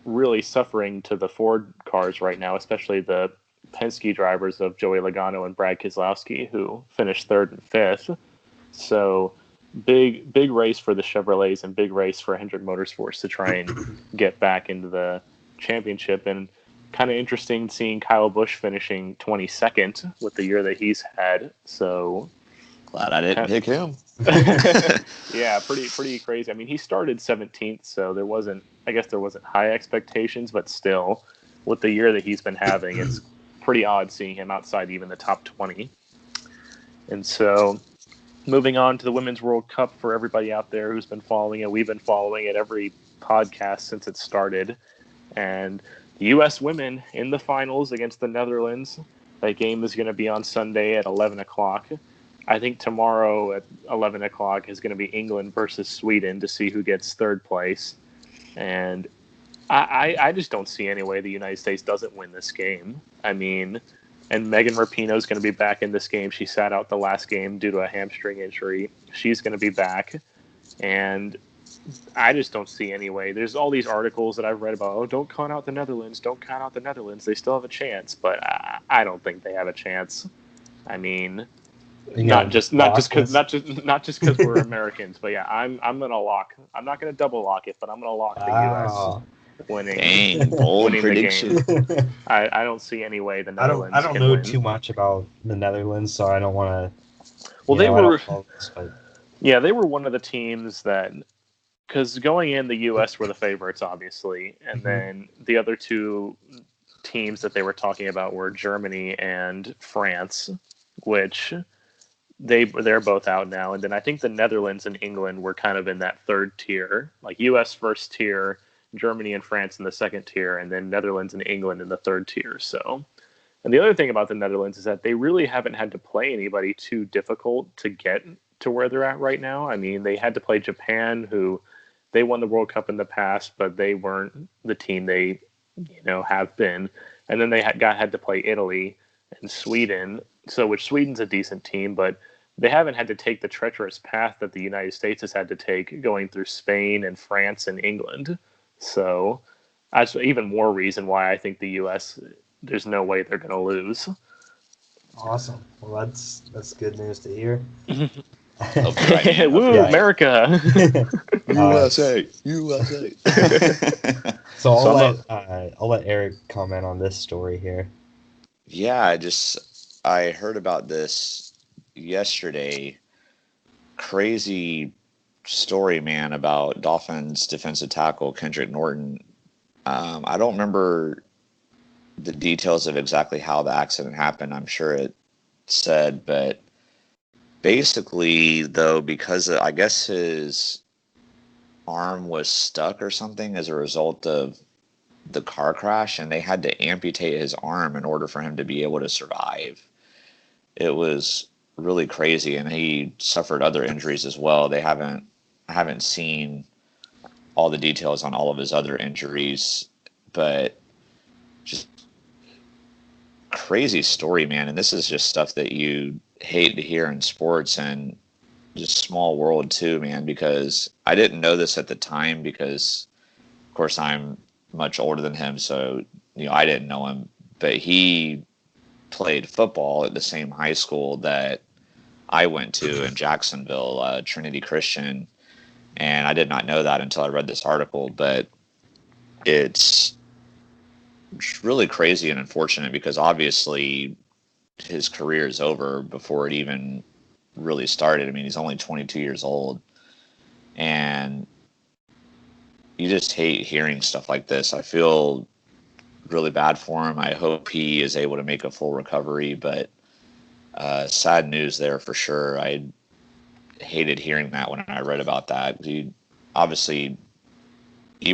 really suffering to the Ford cars right now, especially the Penske drivers of Joey Logano and Brad Keselowski, who finished 3rd and 5th. So big race for the Chevrolets, and big race for Hendrick Motorsports to try and get back into the championship. And kind of interesting seeing Kyle Busch finishing 22nd with the year that he's had. So
glad I didn't pick him.
Yeah, pretty crazy. I mean, he started 17th, so there wasn't high expectations, but still, with the year that he's been having, it's pretty odd seeing him outside even the top 20. And so, moving on to the Women's World Cup, for everybody out there who's been following it, we've been following it every podcast since it started. And the U.S. women in the finals against the Netherlands. That game is going to be on Sunday at 11 o'clock. I think tomorrow at 11 o'clock is going to be England versus Sweden to see who gets 3rd place. And I just don't see any way the United States doesn't win this game. I mean, and Megan Rapinoe is going to be back in this game. She sat out the last game due to a hamstring injury. She's going to be back. And I just don't see any way. There's all these articles that I've read about, don't count out the Netherlands, don't count out the Netherlands. They still have a chance, but I don't think they have a chance. I mean, not just because we're Americans, but yeah, I'm gonna lock. I'm not gonna double lock it, but I'm gonna lock the U.S. winning.
Dang, bold
winning
prediction.
The game. I don't see any way the Netherlands.
I don't know too much about the Netherlands, so I don't want to.
Well, they were. Yeah, they were one of the teams that, because going in, the U.S. were the favorites, obviously, and then the other 2 teams that they were talking about were Germany and France, which they're both out now. And then I think the Netherlands and England were kind of in that third tier, like U.S. first tier, Germany and France in the second tier, and then Netherlands and England in the third tier. So, and the other thing about the Netherlands is that they really haven't had to play anybody too difficult to get to where they're at right now. I mean, they had to play Japan, who they won the World Cup in the past, but they weren't the team they, have been. And then they had to play Italy and Sweden. So, which Sweden's a decent team, but they haven't had to take the treacherous path that the United States has had to take, going through Spain and France and England. So, that's even more reason why I think the U.S. there's no way they're going to lose.
Awesome. Well, that's good news to hear.
Right.
Woo,
Yeah.
America!
USA.
So I'll let Eric comment on this story here.
Yeah, I heard about this yesterday. Crazy story, man, about Dolphins defensive tackle Kendrick Norton. I don't remember the details of exactly how the accident happened. I'm sure it said, but basically, though, because I guess his arm was stuck or something as a result of the car crash, and they had to amputate his arm in order for him to be able to survive. It was really crazy, and he suffered other injuries as well. I haven't seen all the details on all of his other injuries, but just crazy story, man. And this is just stuff that you hate to hear in sports, and just small world too, man, because I didn't know this at the time because, of course, I'm much older than him, so I didn't know him, but he played football at the same high school that I went to in Jacksonville, Trinity Christian, and I did not know that until I read this article. But it's really crazy and unfortunate because obviously his career is over before it even really started. I mean, he's only 22 years old, and you just hate hearing stuff like this. I feel really bad for him. I hope he is able to make a full recovery, but sad news there for sure. I hated hearing that when I read about that. He obviously, he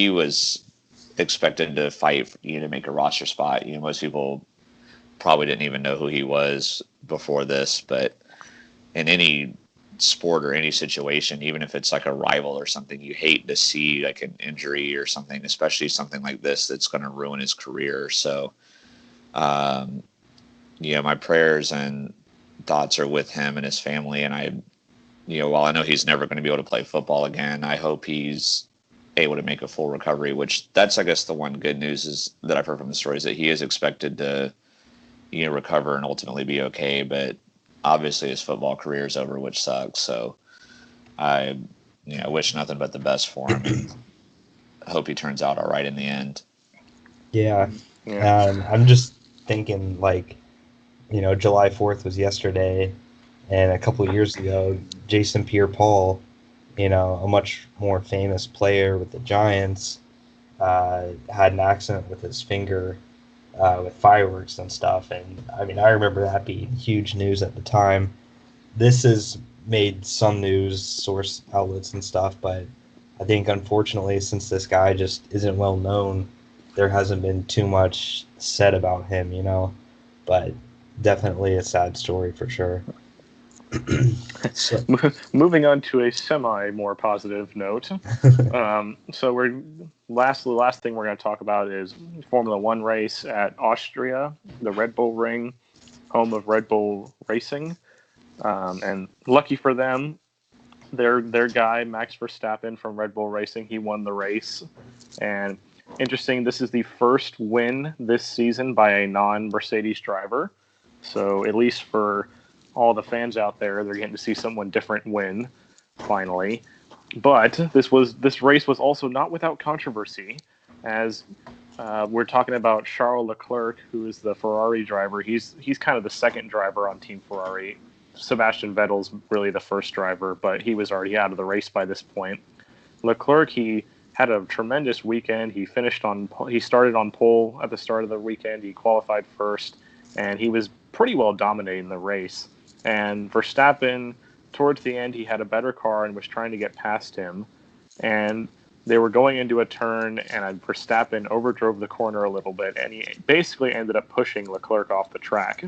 was expected to fight, to make a roster spot. Most people probably didn't even know who he was before this, but in any sport or any situation, even if it's like a rival or something, you hate to see like an injury or something, especially something like this that's going to ruin his career. So, my prayers and thoughts are with him and his family. And while I know he's never going to be able to play football again, I hope he's able to make a full recovery, which that's, I guess, the one good news is that I've heard from the story is that he is expected to, recover and ultimately be okay. But obviously his football career is over, which sucks. So I wish nothing but the best for him and hope he turns out all right in the end.
Yeah. I'm just thinking July 4th was yesterday, and a couple of years ago, Jason Pierre-Paul, a much more famous player with the Giants, had an accident with his finger with fireworks and stuff. And I remember that being huge news at the time. This has made some news source outlets and stuff, but I think unfortunately, since this guy just isn't well known, there hasn't been too much said about him, but definitely a sad story for sure.
So. Moving on to a semi more positive note. So we're last thing we're going to talk about is Formula One race at Austria, the Red Bull Ring, home of Red Bull Racing, and lucky for them, their guy Max Verstappen from Red Bull Racing, he won the race. And interesting, this is the first win this season by a non-Mercedes driver. So at least for all the fans out there, they're getting to see someone different win, finally. But this race was also not without controversy, as we're talking about Charles Leclerc, who is the Ferrari driver. He's kind of the second driver on Team Ferrari. Sebastian Vettel's really the first driver, but he was already out of the race by this point. Leclerc, he had a tremendous weekend. He started on pole at the start of the weekend. He qualified first, and he was pretty well dominating the race. And Verstappen, towards the end, he had a better car and was trying to get past him. And they were going into a turn, and Verstappen overdrove the corner a little bit, and he basically ended up pushing Leclerc off the track.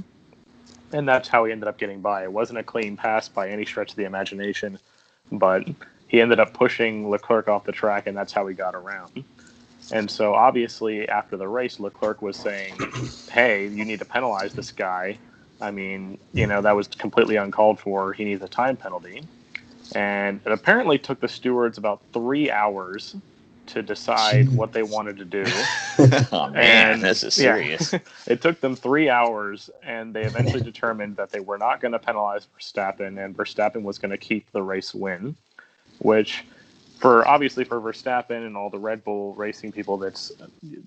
And that's how he ended up getting by. It wasn't a clean pass by any stretch of the imagination, but he ended up pushing Leclerc off the track, and that's how he got around. And so obviously after the race, Leclerc was saying, hey, you need to penalize this guy. I mean, that was completely uncalled for. He needs a time penalty. And it apparently took the stewards about 3 hours to decide what they wanted to do.
Oh, man, this is serious.
Yeah, it took them 3 hours, and they eventually determined that they were not going to penalize Verstappen, and Verstappen was going to keep the race win, which obviously for Verstappen and all the Red Bull racing people, that's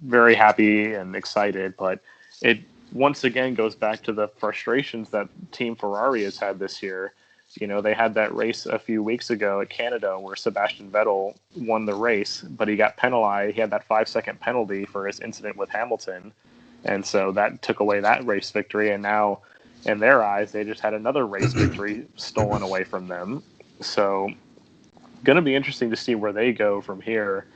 very happy and excited, but it once again goes back to the frustrations that Team Ferrari has had this year. They had that race a few weeks ago at Canada where Sebastian Vettel won the race, but he got penalized. He had that 5-second penalty for his incident with Hamilton, and so that took away that race victory, and now in their eyes, they just had another race victory stolen away from them. So going to be interesting to see where they go from here.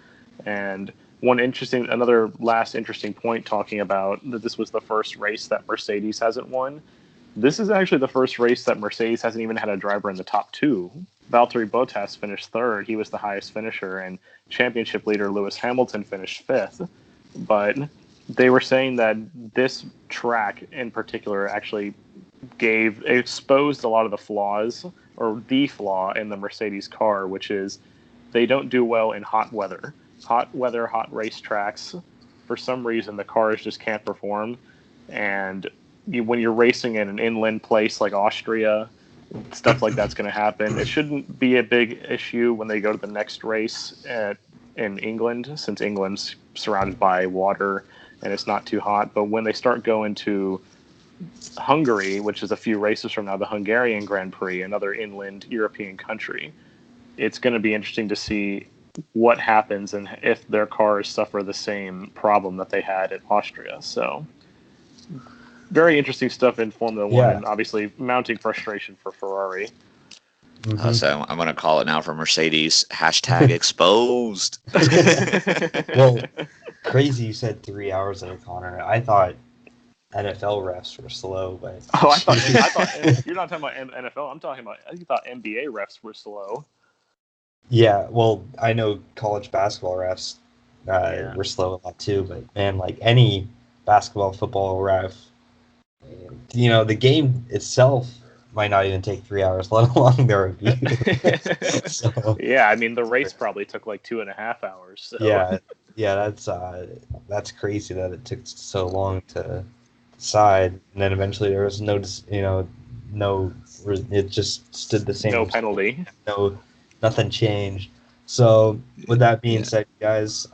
And another last interesting point, talking about that this was the first race that Mercedes hasn't won. This is actually the first race that Mercedes hasn't even had a driver in the top two. Valtteri Bottas finished third. He was the highest finisher, and championship leader Lewis Hamilton finished fifth. But they were saying that this track in particular actually exposed a lot of the flaws, or the flaw in the Mercedes car, which is they don't do well in hot weather. Hot race tracks, for some reason, the cars just can't perform. And when you're racing in an inland place like Austria, stuff like that's going to happen. It shouldn't be a big issue when they go to the next race in England, since England's surrounded by water and it's not too hot. But when they start going to Hungary, which is a few races from now, the Hungarian Grand Prix, another inland European country, it's going to be interesting to see what happens and if their cars suffer the same problem that they had at Austria. So very interesting stuff in Formula One, and obviously mounting frustration for Ferrari.
Mm-hmm.
So I'm going to call it now for Mercedes. #exposed.
Well, crazy you said 3 hours in a Connor. I thought NFL refs were slow, but
I thought you're not talking about NFL. I'm talking about, I thought NBA refs were slow.
Yeah, well, I know college basketball refs were slow a lot too, but man, like any basketball, football ref, the game itself might not even take 3 hours, let alone the review. So,
yeah, I mean the race probably took like 2.5 hours. So.
Yeah, that's crazy that it took so long to decide, and then eventually there was it just stood the same.
No penalty.
Nothing changed. So with that being said, guys,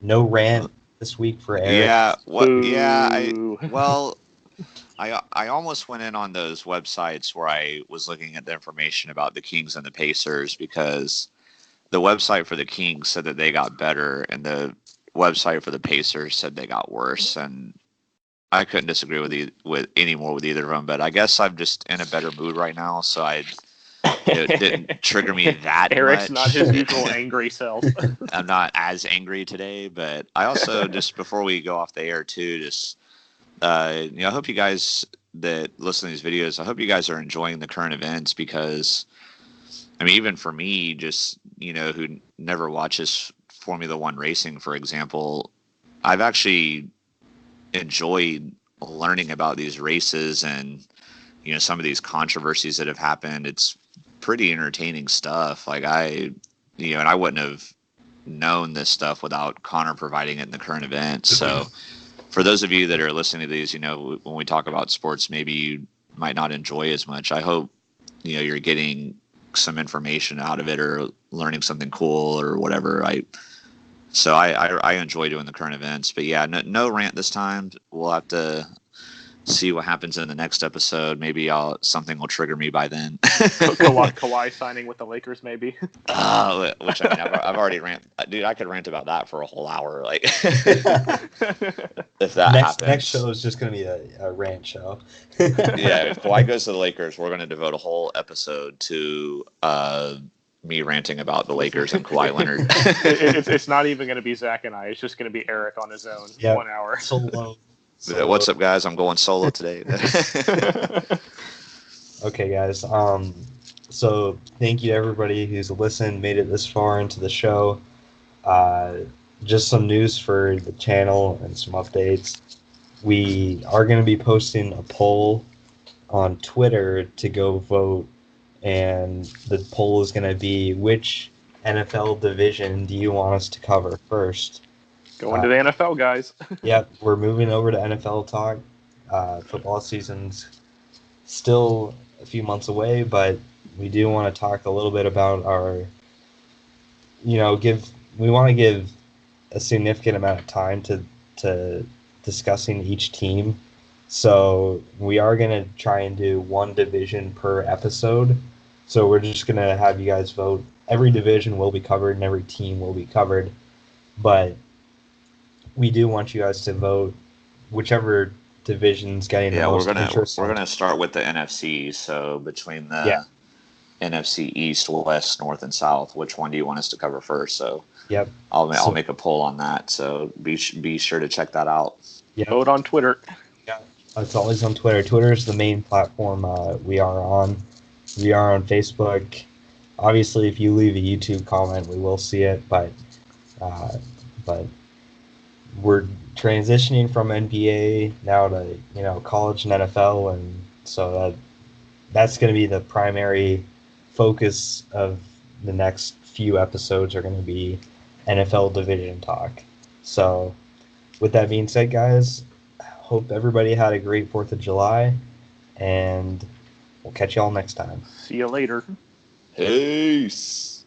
no rant this week for Eric.
I almost went in on those websites where I was looking at the information about the Kings and the Pacers, because the website for the Kings said that they got better and the website for the Pacers said they got worse, and I couldn't disagree with either of them. But I guess I'm just in a better mood right now, so it didn't trigger me that
Eric's
much.
not his usual angry self.
I'm not as angry today, but I also, just before we go off the air too, just I hope you guys that listen to these videos, I hope you guys are enjoying the current events, because I mean, even for me, just who never watches Formula One racing, for example, I've actually enjoyed learning about these races and some of these controversies that have happened. It's pretty entertaining stuff. Like and I wouldn't have known this stuff without Connor providing it in the current events. So for those of you that are listening to these, when we talk about sports, maybe you might not enjoy as much. I hope you're getting some information out of it or learning something cool or whatever. I enjoy doing the current events, but yeah, no rant this time. We'll have to see what happens in the next episode. Maybe something will trigger me by then.
Kawhi signing with the Lakers, maybe.
Which I mean, I've already dude. I could rant about that for a whole hour, like if that happens.
Next show is just gonna be a rant show.
Yeah, if Kawhi goes to the Lakers, we're gonna devote a whole episode to me ranting about the Lakers and Kawhi Leonard.
It's not even gonna be Zach and I. It's just gonna be Eric on his own. Yep. 1 hour.
Solo.
What's up, guys? I'm going solo today.
Okay, guys. So thank you to everybody who's listened, made it this far into the show. Just some news for the channel and some updates. We are going to be posting a poll on Twitter to go vote, and the poll is going to be, which NFL division do you want us to cover first?
Going to the NFL, guys.
Yep, we're moving over to NFL talk. Football season's still a few months away, but we do want to talk a little bit about our, we want to give a significant amount of time to discussing each team. So we are going to try and do one division per episode. So we're just going to have you guys vote. Every division will be covered and every team will be covered. But we do want you guys to vote whichever division's getting the most interest.
We're gonna start with the NFC. So between the NFC East, West, North, and South, which one do you want us to cover first? So
yep,
I'll make a poll on that. So be sure to check that out.
Yep.
Vote on Twitter.
Yeah, it's always on Twitter. Twitter is the main platform we are on. We are on Facebook. Obviously, if you leave a YouTube comment, we will see it. But we're transitioning from NBA now to college and NFL, and so that's going to be the primary focus of the next few episodes are going to be NFL division talk. So with that being said, guys, hope everybody had a great 4th of July, and we'll catch y'all next time.
See you later.
Peace.